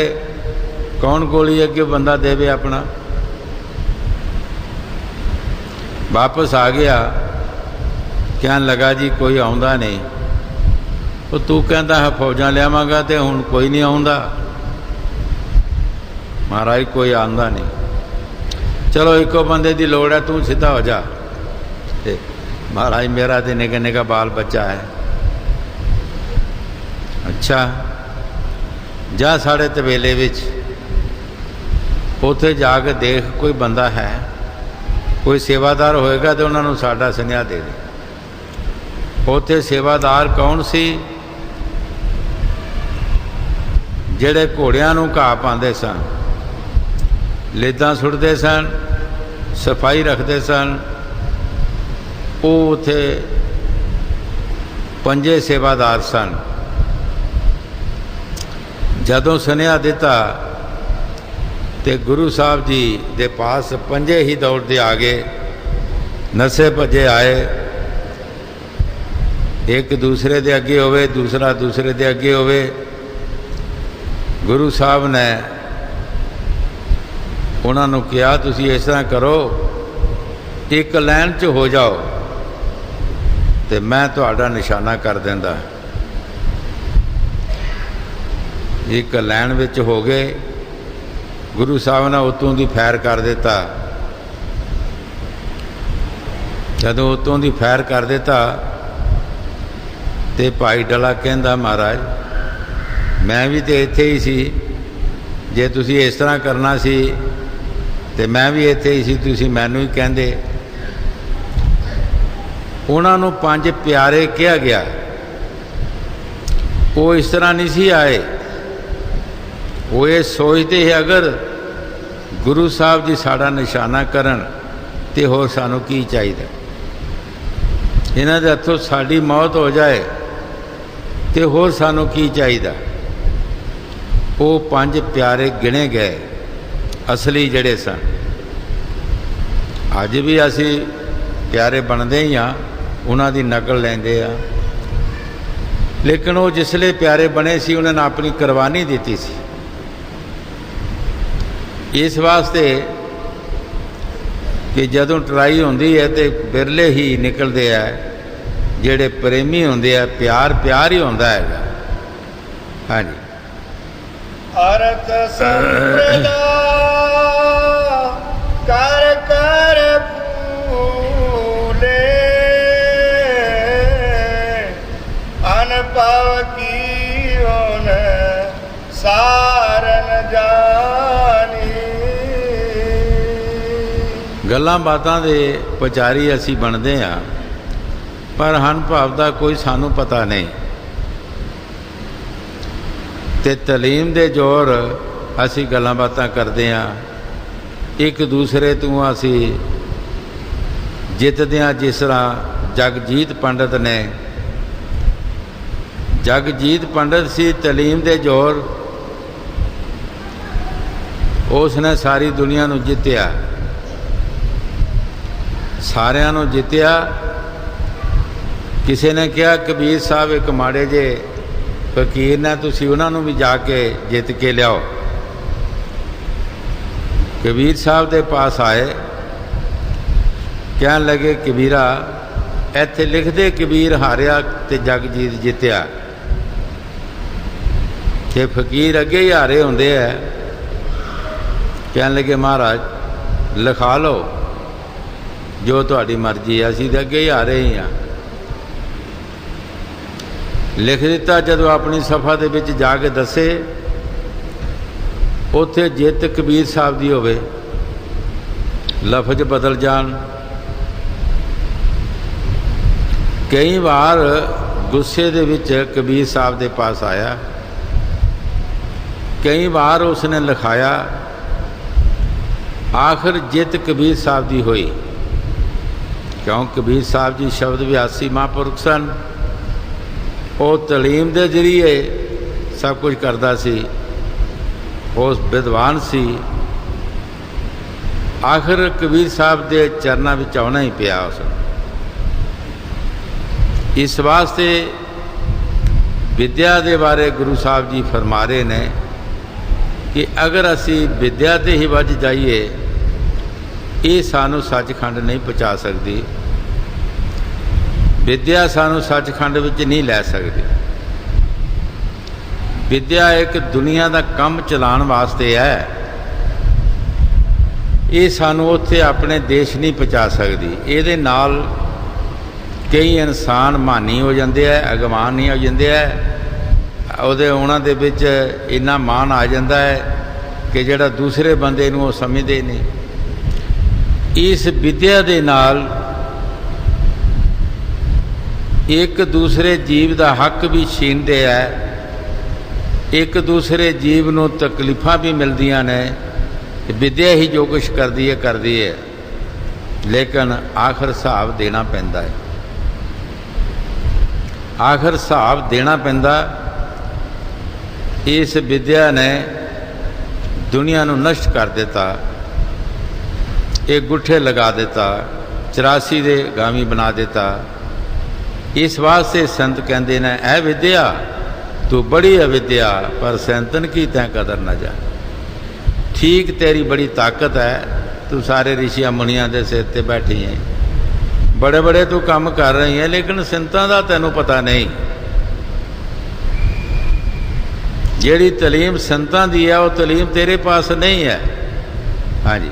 कौन गोली अगे बंदा देवे अपना। वापस आ गया, कहन लगा जी कोई आउंदा नहीं। वो तू कहता है फौजां लियावांगा ते हुण कोई नहीं आउंदा। महाराज कोई आंदा नहीं। चलो इको बंदे की लोड़ है, तू सीधा हो जा। महाराज मेरा तो निका निका बाल बच्चा है। अच्छा जा साढ़े तबेले विच, उत्थे जाके देख कोई बंदा है, कोई सेवादार होएगा तो उन्होंने साडा सुनिया दे दे। उत्थे सेवादार कौन सी? जिहड़े घोड़ियां नूं घाह पांदे सन, लेदां सुटदे सन, सफाई रखते सन। वो उत्थे 5 सेवादार सन। जदों सुनिया दिता ते गुरु साहब जी दे पास 5 ही दौड़ते आ गए, नसे भजे आए। एक दूसरे दे अगे होवे, दूसरा दूसरे दे अगे होवे। गुरु साहब ने उन्होंने कहा तुसी इस तरह करो, एक लाइन च हो जाओ तो मैं तुहाडा निशाना कर देंदा। एक लाइन विच हो गए। गुरु साहब ने उतों दी फैर कर दिता। जदों उतों दी फैर कर दिता ते भाई डला कहंदा महाराज मैं भी तो इत्थे ही सी, जे तुसी इस तरह करना सी ते मैं भी इत्थे ही सी, तुसी मैनू ही कहंदे। उन्होंने 5 प्यारे कहा गया, वो इस तरह नहीं सी आए। वो ये सोचते है अगर गुरु साहब जी साड़ा निशाना करन ते होर सानू की चाहिए। इन्हां दे हत्थों साड़ी मौत हो जाए ते होर सानू की चाहिए। वो 5 प्यारे गिने गए असली जड़े सन। अज भी असी प्यारे बनते ही हाँ, उन्हां दी नकल लेंदे आ। लेकिन वो जिसले प्यारे बने सी उन्होंने अपनी कुर्बानी दी सी। इस वास्ते कि जदों ट्राई होंदी है तो बिरले ही निकलते हैं जेड़े प्रेमी होंदे आ। प्यार प्यार ही होंदा है। हाँ जी। अर्थ संप्रदा कर कर फूले, अनपव की होन सारन जानी। गल्लां बातां दे पुजारी असी बनते हाँ, पर हन भाव का कोई सानू पता नहीं। ते तलीम दे जोर असी गल्लां बातां करते हाँ। एक दूसरे तो असी जितदे हाँ। जिस तरह जगजीत पंडित ने ਜਗਜੀਤ ਪੰਡਤ ਸੀ ਤਲੀਮ ਦੇ ਜ਼ੋਰ, ਉਸ ਨੇ ਸਾਰੀ ਦੁਨੀਆ ਨੂੰ ਜਿੱਤਿਆ, ਸਾਰਿਆਂ ਨੂੰ ਜਿੱਤਿਆ। ਕਿਸੇ ਨੇ ਕਿਹਾ ਕਬੀਰ ਸਾਹਿਬ ਇੱਕ ਮਾੜੇ ਜਿਹੇ ਫਕੀਰ ਨੇ, ਤੁਸੀਂ ਉਹਨਾਂ ਨੂੰ ਵੀ ਜਾ ਕੇ ਜਿੱਤ ਕੇ ਲਿਆਓ। ਕਬੀਰ ਸਾਹਿਬ ਦੇ ਪਾਸ ਆਏ, ਕਹਿਣ ਲੱਗੇ ਕਬੀਰਾ ਇੱਥੇ ਲਿਖਦੇ ਕਬੀਰ ਹਾਰਿਆ ਤੇ ਜਗਜੀਤ ਜਿੱਤਿਆ, ਕਿ ਫਕੀਰ ਅੱਗੇ ਹੀ ਹਾਰੇ ਹੁੰਦੇ ਆ। ਕਹਿਣ ਲੱਗੇ ਮਹਾਰਾਜ ਲਿਖਾ ਲਓ ਜੋ ਤੁਹਾਡੀ ਮਰਜ਼ੀ ਹੈ, ਅਸੀਂ ਤਾਂ ਅੱਗੇ ਹੀ ਹਾਰੇ ਹੀ ਹਾਂ। ਲਿਖ ਦਿੱਤਾ। ਜਦੋਂ ਆਪਣੀ ਸਫਾ ਦੇ ਵਿੱਚ ਜਾ ਕੇ ਦੱਸੇ, ਉੱਥੇ ਜਿੱਤ ਕਬੀਰ ਸਾਹਿਬ ਦੀ ਹੋਵੇ, ਲਫ਼ਜ਼ ਬਦਲ ਜਾਣ। ਕਈ ਵਾਰ ਗੁੱਸੇ ਦੇ ਵਿੱਚ ਕਬੀਰ ਸਾਹਿਬ ਦੇ ਪਾਸ ਆਇਆ, ਕਈ ਵਾਰ ਉਸਨੇ ਲਿਖਾਇਆ, ਆਖਰ ਜਿੱਤ ਕਬੀਰ ਸਾਹਿਬ ਦੀ ਹੋਈ। ਕਿਉਂ? ਕਬੀਰ ਸਾਹਿਬ ਜੀ ਸ਼ਬਦ ਵਿਆਸੀ ਮਹਾਂਪੁਰਖ ਸਨ, ਉਹ ਤਲੀਮ ਦੇ ਜ਼ਰੀਏ ਸਭ ਕੁਝ ਕਰਦਾ ਸੀ, ਉਸ ਵਿਦਵਾਨ ਸੀ। ਆਖਰ ਕਬੀਰ ਸਾਹਿਬ ਦੇ ਚਰਨਾਂ ਵਿੱਚ ਆਉਣਾ ਹੀ ਪਿਆ ਉਸ ਨੂੰ। ਇਸ ਵਾਸਤੇ ਵਿਦਿਆ ਦੇ ਬਾਰੇ ਗੁਰੂ ਸਾਹਿਬ ਜੀ ਫਰਮਾ ਰਹੇ ਨੇ ਕਿ ਅਗਰ ਅਸੀਂ ਵਿਦਿਆ 'ਤੇ ਹੀ ਵੱਜ ਜਾਈਏ, ਇਹ ਸਾਨੂੰ ਸੱਚਖੰਡ ਨਹੀਂ ਪਹੁੰਚਾ ਸਕਦੀ। ਵਿਦਿਆ ਸਾਨੂੰ ਸੱਚਖੰਡ ਵਿੱਚ ਨਹੀਂ ਲੈ ਸਕਦੀ। ਵਿਦਿਆ ਇੱਕ ਦੁਨੀਆ ਦਾ ਕੰਮ ਚਲਾਉਣ ਵਾਸਤੇ ਹੈ, ਇਹ ਸਾਨੂੰ ਉੱਥੇ ਆਪਣੇ ਦੇਸ਼ ਨਹੀਂ ਪਹੁੰਚਾ ਸਕਦੀ। ਇਹਦੇ ਨਾਲ ਕਈ ਇਨਸਾਨ ਮਾਨੀ ਹੋ ਜਾਂਦੇ ਹੈ, ਅਗਮਾਨੀ ਹੋ ਜਾਂਦੇ ਹੈ। ਉਹਨਾਂ ਦੇ ਵਿੱਚ ਇੰਨਾ ਮਾਣ ਆ ਜਾਂਦਾ ਹੈ ਕਿ ਜਿਹੜਾ ਦੂਸਰੇ ਬੰਦੇ ਨੂੰ ਉਹ ਸਮਝਦੇ ਨਹੀਂ। ਇਸ ਵਿਦਿਆ ਦੇ ਨਾਲ ਇੱਕ ਦੂਸਰੇ ਜੀਵ ਦਾ ਹੱਕ ਵੀ ਛੀਨਦੇ ਹੈ, ਇੱਕ ਦੂਸਰੇ ਜੀਵ ਨੂੰ ਤਕਲੀਫਾਂ ਵੀ ਮਿਲਦੀਆਂ ਨੇ। ਵਿਦਿਆ ਹੀ ਜੋ ਕੁਛ ਕਰਦੀ ਹੈ, ਲੇਕਿਨ ਆਖਰ ਹਿਸਾਬ ਦੇਣਾ ਪੈਂਦਾ ਹੈ। ਆਖਰ ਹਿਸਾਬ ਦੇਣਾ ਪੈਂਦਾ। ਇਸ ਵਿਦਿਆ ਨੇ ਦੁਨੀਆ ਨੂੰ ਨਸ਼ਟ ਕਰ ਦਿੱਤਾ, ਇਹ ਗੁੱਠੇ ਲਗਾ ਦਿੱਤਾ, 84 ਦੇ ਗਾਮੀ ਬਣਾ ਦਿੱਤਾ। ਇਸ ਵਾਸਤੇ ਸੰਤ ਕਹਿੰਦੇ ਨੇ, ਐ ਵਿਦਿਆ ਤੂੰ ਬੜੀ ਅਵਿਦਿਆ, ਪਰ ਸੈਂਤਨ ਕੀ ਤੈਂ ਕਦਰ ਨਾ ਜਾ। ਠੀਕ ਤੇਰੀ ਬੜੀ ਤਾਕਤ ਹੈ, ਤੂੰ ਸਾਰੇ ਰਿਸ਼ੀਆਂ ਮੁਨੀਆਂ ਦੇ ਸਿਰ ਤੇ ਬੈਠੀ ਹੈ, ਬੜੇ ਬੜੇ ਤੂੰ ਕੰਮ ਕਰ ਰਹੀ ਹੈ, ਲੇਕਿਨ ਸੰਤਾਂ ਦਾ ਤੈਨੂੰ ਪਤਾ ਨਹੀਂ। ਜਿਹੜੀ ਤਲੀਮ ਸੰਤਾਂ ਦੀ ਹੈ, ਉਹ ਤਲੀਮ ਤੇਰੇ ਪਾਸ ਨਹੀਂ ਹੈ। ਹਾਂਜੀ।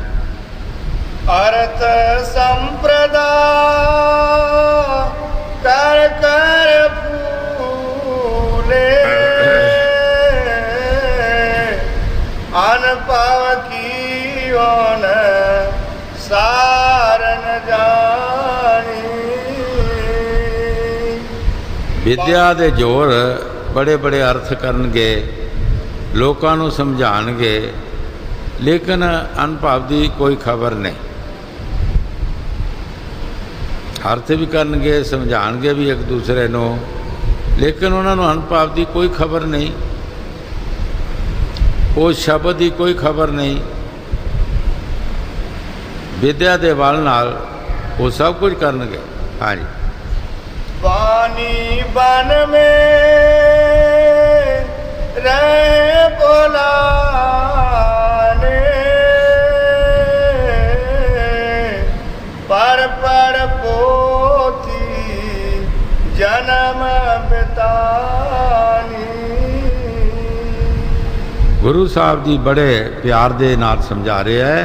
ਅਰਥ ਸੰਪਰਦਾ ਕਰ ਕਰ ਫੂਲੇ, ਅਨਭਵ ਕੀਓਨ ਸਾਰਨ ਜਾਣੀ। ਵਿਦਿਆ ਦੇ ਜ਼ੋਰ ਬੜੇ ਬੜੇ ਅਰਥ ਕਰਨਗੇ, ਲੋਕਾਂ ਨੂੰ ਸਮਝਾਉਣਗੇ, ਲੇਕਿਨ ਅਨੁਭਵ ਦੀ ਕੋਈ ਖਬਰ ਨਹੀਂ। ਅਰਥ ਵੀ ਕਰਨਗੇ, ਸਮਝਾਉਣਗੇ ਵੀ ਇੱਕ ਦੂਸਰੇ ਨੂੰ, ਲੇਕਿਨ ਉਹਨਾਂ ਨੂੰ ਅਨੁਭਵ ਦੀ ਕੋਈ ਖਬਰ ਨਹੀਂ, ਉਸ ਸ਼ਬਦ ਦੀ ਕੋਈ ਖਬਰ ਨਹੀਂ। ਵਿਦਿਆ ਦੇ ਬਲ ਨਾਲ ਉਹ ਸਭ ਕੁਝ ਕਰਨਗੇ। ਹਾਂਜੀ। वाणी बन में रहे बोलाने, पर पर पोती जन्म बितानी। ਗੁਰੂ ਸਾਹਿਬ ਜੀ ਬੜੇ ਪਿਆਰ ਦੇ ਨਾਲ ਸਮਝਾ ਰਿਹਾ ਹੈ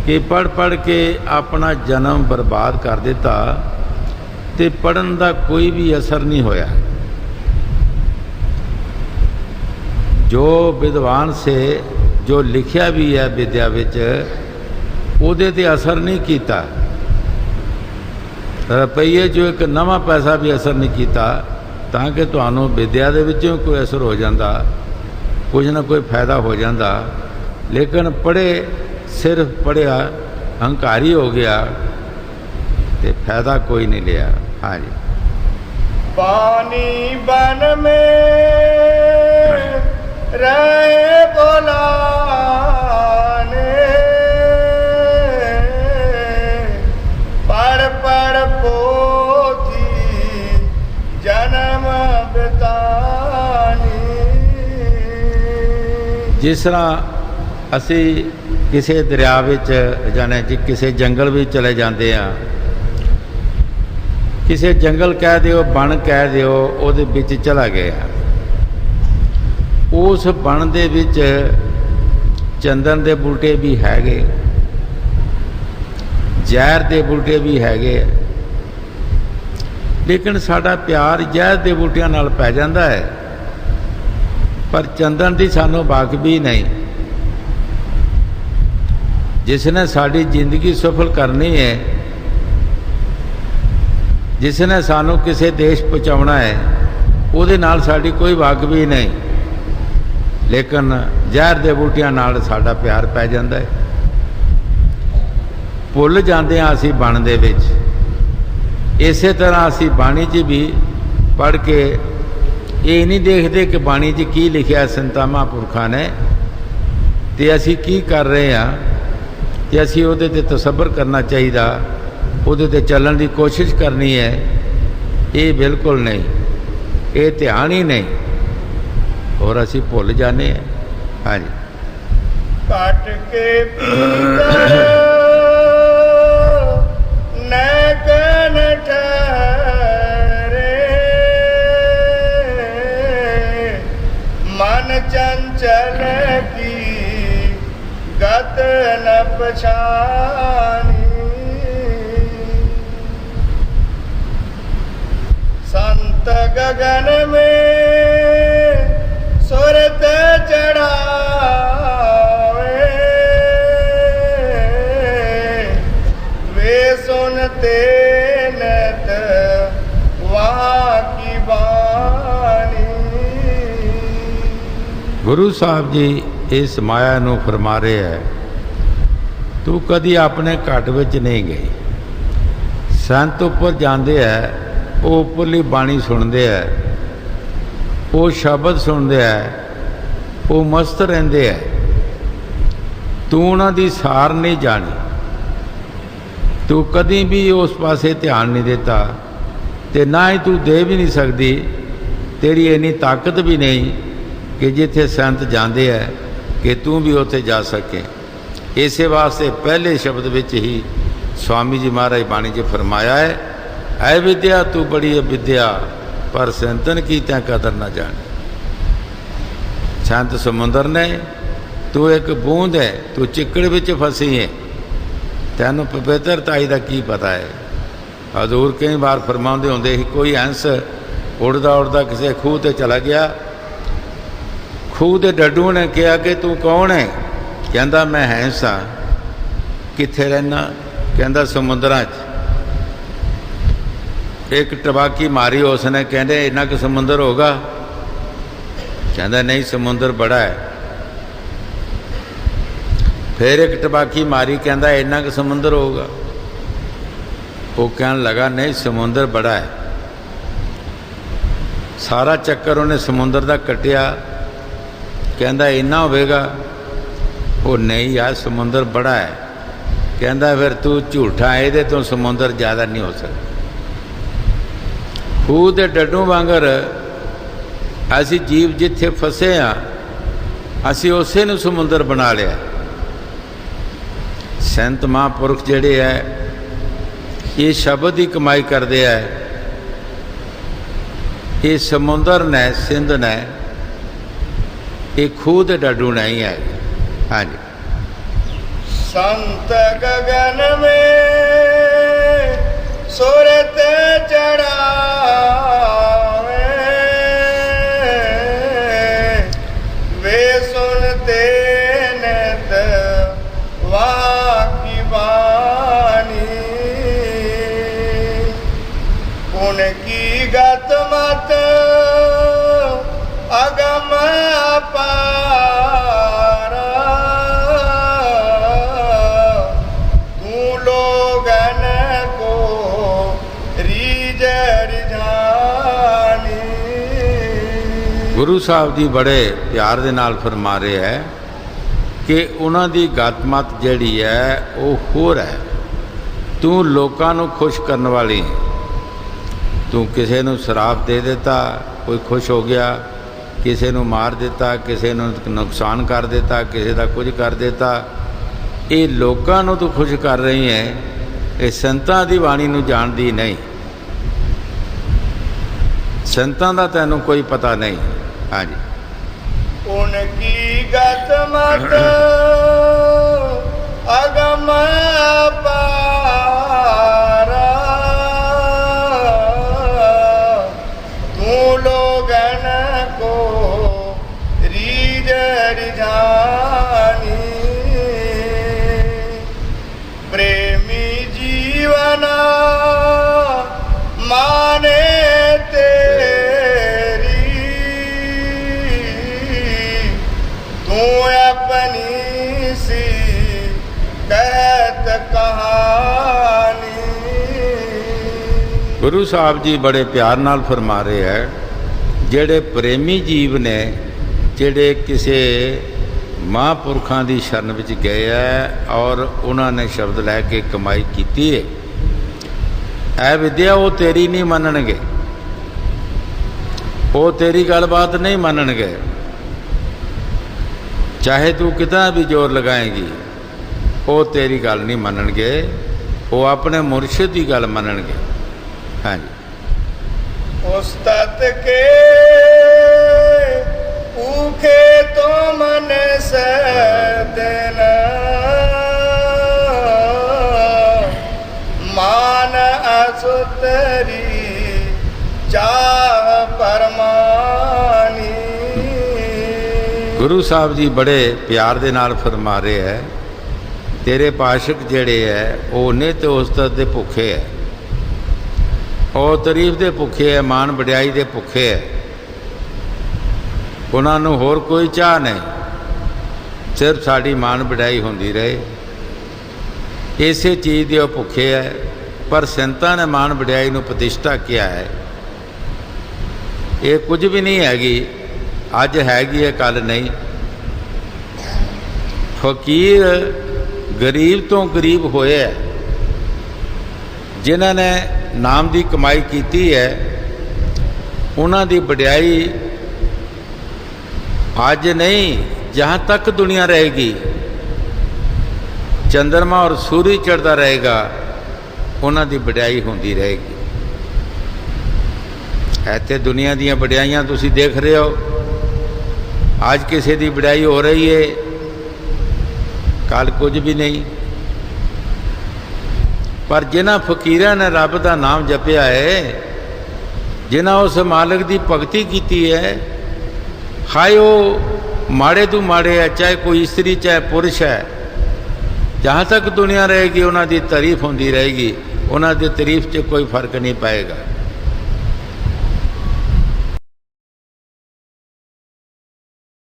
ਕਿ ਪੜ੍ਹ ਪੜ੍ਹ ਕੇ ਆਪਣਾ ਜਨਮ ਬਰਬਾਦ ਕਰ ਦਿੱਤਾ ਤੇ ਪੜ੍ਹਨ ਦਾ ਕੋਈ ਵੀ ਅਸਰ ਨਹੀਂ ਹੋਇਆ। ਜੋ ਵਿਦਵਾਨ ਸੇ ਜੋ ਲਿਖਿਆ ਵੀ ਹੈ ਵਿਦਿਆ ਵਿੱਚ, ਉਹਦੇ ਤੇ ਅਸਰ ਨਹੀਂ ਕੀਤਾ। ਰੁਪਈਏ 'ਚੋਂ ਇੱਕ ਨਵਾਂ ਪੈਸਾ ਵੀ ਅਸਰ ਨਹੀਂ ਕੀਤਾ, ਤਾਂ ਕਿ ਤੁਹਾਨੂੰ ਵਿਦਿਆ ਦੇ ਵਿੱਚੋਂ ਕੋਈ ਅਸਰ ਹੋ ਜਾਂਦਾ, ਕੁਝ ਨਾ ਕੋਈ ਫਾਇਦਾ ਹੋ ਜਾਂਦਾ। ਲੇਕਿਨ ਪੜ੍ਹੇ, ਸਿਰਫ ਪੜ੍ਹਿਆ, ਹੰਕਾਰੀ ਹੋ ਗਿਆ ਤੇ ਫਾਇਦਾ ਕੋਈ ਨਹੀਂ ਲਿਆ। ਹਾਂਜੀ। पानी बन में रहे बोलाने, पढ़ पढ़ पोथी जन्म बितानी। जिस तरह असी किसी दरिया विच जाने जी किसी जंगल भी चले जाते हैं, किसी जंगल कह दिओ बन कह दिओ उहदे विच चला गया, उस बन दे विच चंदन दे बूटे भी हैगे, जहर दे बूटे भी हैगे, लेकिन साडा प्यार जहर दे बूटियां नाल पै जांदा है, पर चंदन दी सानू वाकफी नहीं। जिसने साड़ी जिंदगी सफल करनी है, जिसने सानू किसी देश पहुँचाना है, उहदे नाल साड़ी कोई वाकफी नहीं, लेकिन जहर दे बूटियां नाल साडा प्यार पै जांदा है। भुल जाते हैं असी बन दे विच। इसे तरह असी बाणी च भी पढ़ के ये नहीं देखते कि बाणी च की लिखिया संतां महापुरखां ने, ते असी की कर रहे हैं, ते असी उहदे ते तसब्बर करना चाहिए, उहदे ते चलण की कोशिश करनी है। ये बिल्कुल नहीं, ये ध्यान ही नहीं, और असी भुल जाने हैं। हाँ जी। काट के नैकन ठहरे, मन चंचल की गत न पछानी। संत गगन में सुरत चढ़ावे, वे सुनते नत वहाँ की बानी। गुरु साहब जी इस माया नू फरमा रहे है, तू कदी अपने घट विच नहीं गई। संत उपर जाते है, वो उपरली बाणी सुनते है, वो शब्द सुनते है, वो मस्त रहते है। तू उन्हां दी सार नहीं जानी, तू कदी भी उस पासे ध्यान नहीं देता, ते ना ही तू दे भी नहीं सकती। तेरी इन्नी ताकत भी नहीं कि जिथे संत जाते है कि तू भी उत्थे जा सके। इसे वास्ते पहले शब्द विच ही स्वामी जी महाराज बाणी च फरमाया है, ऐ विद्या तू बड़ी अविद्या, पर संतन की तैं कदर न जानी। संत समुंदर ने, तू एक बूंद है, तू चिकड़ विच फसी है, तैनू पवित्रताई का की पता है। हजूर कई बार फरमाते होंगे ही, कोई हंस उड़दा उड़दा किसी खूह ते चला गया, खूह के डड्डू ने कहा कि तू कौन है? कहता मैं हंस हाँ। कित्थे रहना? कहता समुद्रां च। एक टबाकी मारी उसने, कहते इन्ना क समुंदर होगा? कहता नहीं, समुंदर बड़ा है। फिर एक टबाकी मारी, कहता इन्ना क समुंदर होगा? वो कहने लगा नहीं, समुंदर बड़ा है। सारा चक्कर उन्हें समुंदर का कटिया, कहता इन्ना होगा? वो नहीं यार, समुंदर बड़ा है। कहता फिर तू झूठा है, ये तो समुंदर ज़्यादा नहीं हो सकता। खूह के डड्डू वांगर असी जीव जिथे फसे हाँ, असी उसे नूं समुंदर बना लिया। संत महापुरख जिहड़े है, ये शब्द ही कमाई करते हैं। ये समुंदर ने, सिंध ने, ये खूह के डड्डू नहीं है। हाँ जी। संत गगन में सुरत चढ़ावे, वे सुनते नत वहाँ की बानी। उनकी गत मत अगम अपारा, तू लोगन को रीझ रिझानी। ਗੁਰੂ ਸਾਹਿਬ ਜੀ ਬੜੇ ਪਿਆਰ ਦੇ ਨਾਲ ਫਰਮਾ ਰਹੇ ਹੈ ਕਿ ਉਹਨਾਂ ਦੀ ਗਤਮਤ ਜਿਹੜੀ ਹੈ ਉਹ ਹੋਰ ਹੈ। ਤੂੰ ਲੋਕਾਂ ਨੂੰ ਖੁਸ਼ ਕਰਨ ਵਾਲੀ, ਤੂੰ ਕਿਸੇ ਨੂੰ ਸ਼ਰਾਪ ਦੇ ਦਿੱਤਾ, ਕੋਈ ਖੁਸ਼ ਹੋ ਗਿਆ, ਕਿਸੇ ਨੂੰ ਮਾਰ ਦਿੱਤਾ, ਕਿਸੇ ਨੂੰ ਨੁਕਸਾਨ ਕਰ ਦਿੱਤਾ, ਕਿਸੇ ਦਾ ਕੁਝ ਕਰ ਦਿੱਤਾ, ਇਹ ਲੋਕਾਂ ਨੂੰ ਤੂੰ ਖੁਸ਼ ਕਰ ਰਹੀ ਹੈ, ਇਹ ਸੰਤਾਂ ਦੀ ਬਾਣੀ ਨੂੰ ਜਾਣਦੀ ਨਹੀਂ, ਸੰਤਾਂ ਦਾ ਤੈਨੂੰ ਕੋਈ ਪਤਾ ਨਹੀਂ। ਹਾਂਜੀ, उनकी गत मत अगम अपारा, तू लोगन को रीझ रिझानी, प्रेमी जीवना माने अपनी सी कहत कहानी। ਗੁਰੂ ਸਾਹਿਬ ਜੀ ਬੜੇ ਪਿਆਰ ਨਾਲ ਫਰਮਾ ਰਹੇ ਹੈ, ਜਿਹੜੇ ਪ੍ਰੇਮੀ ਜੀਵ ਨੇ, ਜਿਹੜੇ ਕਿਸੇ ਮਹਾਂਪੁਰਖਾਂ ਦੀ ਸ਼ਰਨ ਵਿੱਚ ਗਏ ਹੈ ਔਰ ਉਹਨਾਂ ਨੇ ਸ਼ਬਦ ਲੈ ਕੇ ਕਮਾਈ ਕੀਤੀ ਹੈ, ਇਹ ਵਿਦਿਆ ਉਹ ਤੇਰੀ ਨਹੀਂ ਮੰਨਣਗੇ, ਉਹ ਤੇਰੀ ਗੱਲਬਾਤ ਨਹੀਂ ਮੰਨਣਗੇ, ਚਾਹੇ ਤੂੰ ਕਿतना भी ਜ਼ੋਰ ਲਗਾਏਂਗੀ ਉਹ ਤੇਰੀ ਗੱਲ ਨਹੀਂ ਮੰਨਣਗੇ, ਉਹ ਆਪਣੇ ਮੁਰਸ਼ਿਦ ਦੀ ਗੱਲ ਮੰਨਣਗੇ। ਹਾਂਜੀ, ਉਸਤਤ ਕੇ ਭੂਖੇ ਤੋਂ ਮਨ ਸਦਨ, ਮਾਨ ਅਸੁਤਰੀ ਚਾਹ ਪਰਮਾਨੀ। ਗੁਰੂ ਸਾਹਿਬ ਜੀ ਬੜੇ ਪਿਆਰ ਦੇ ਨਾਲ ਫਰਮਾ ਰਹੇ ਹੈ, ਤੇਰੇ ਪਾਸ਼ਕ ਜਿਹੜੇ ਹੈ ਉਹ ਨਿਤ ਉਸਤਤ ਦੇ ਭੁੱਖੇ ਹੈ, ਉਹ ਤਾਰੀਫ ਦੇ ਭੁੱਖੇ ਹੈ, ਮਾਣ ਵਡਿਆਈ ਦੇ ਭੁੱਖੇ ਹੈ, ਉਹਨਾਂ ਨੂੰ ਹੋਰ ਕੋਈ ਚਾਹ ਨਹੀਂ, ਸਿਰਫ ਸਾਡੀ ਮਾਣ ਵਡਿਆਈ ਹੁੰਦੀ ਰਹੇ, ਇਸੇ ਚੀਜ਼ ਦੇ ਉਹ ਭੁੱਖੇ ਹੈ। ਪਰ ਸੰਤਾਂ ਨੇ ਮਾਣ ਵਡਿਆਈ ਨੂੰ ਪ੍ਰਤਿਸ਼ਠਾ ਕਿਹਾ ਹੈ, ਇਹ ਕੁਝ ਵੀ ਨਹੀਂ ਹੈਗੀ, ਅੱਜ ਹੈਗੀ ਹੈ ਕੱਲ ਨਹੀਂ। ਫਕੀਰ ਗਰੀਬ ਤੋਂ ਗਰੀਬ ਹੋਏ ਹੈ, ਜਿਨ੍ਹਾਂ ਨੇ ਨਾਮ ਦੀ ਕਮਾਈ ਕੀਤੀ ਹੈ, ਉਹਨਾਂ ਦੀ ਵਡਿਆਈ ਅੱਜ ਨਹੀਂ, ਜਹਾਂ ਤੱਕ ਦੁਨੀਆ ਰਹੇਗੀ, ਚੰਦਰਮਾ ਔਰ ਸੂਰਜ ਚੜ੍ਹਦਾ ਰਹੇਗਾ, ਉਹਨਾਂ ਦੀ ਵਡਿਆਈ ਹੁੰਦੀ ਰਹੇਗੀ। ਇੱਥੇ ਦੁਨੀਆ ਦੀਆਂ ਵਡਿਆਈਆਂ ਤੁਸੀਂ ਦੇਖ ਰਹੇ ਹੋ, ਅੱਜ ਕਿਸੇ ਦੀ ਵਡਿਆਈ ਹੋ ਰਹੀ ਹੈ, ਕੱਲ ਕੁਝ ਵੀ ਨਹੀਂ। ਪਰ ਜਿਨ੍ਹਾਂ ਫਕੀਰਾਂ ਨੇ ਰੱਬ ਦਾ ਨਾਮ ਜਪਿਆ ਹੈ, ਜਿਨ੍ਹਾਂ ਉਸ ਮਾਲਕ ਦੀ ਭਗਤੀ ਕੀਤੀ ਹੈ, ਹਾਏ ਉਹ ਮਾੜੇ ਤੋਂ ਮਾੜੇ ਹੈ, ਚਾਹੇ ਕੋਈ ਇਸਤਰੀ ਚਾਹੇ ਪੁਰਸ਼ ਹੈ, जहाँ तक दुनिया रहेगी उन्होंने तारीफ होती रहेगी, उन्होंने तारीफ च कोई फर्क नहीं पाएगा।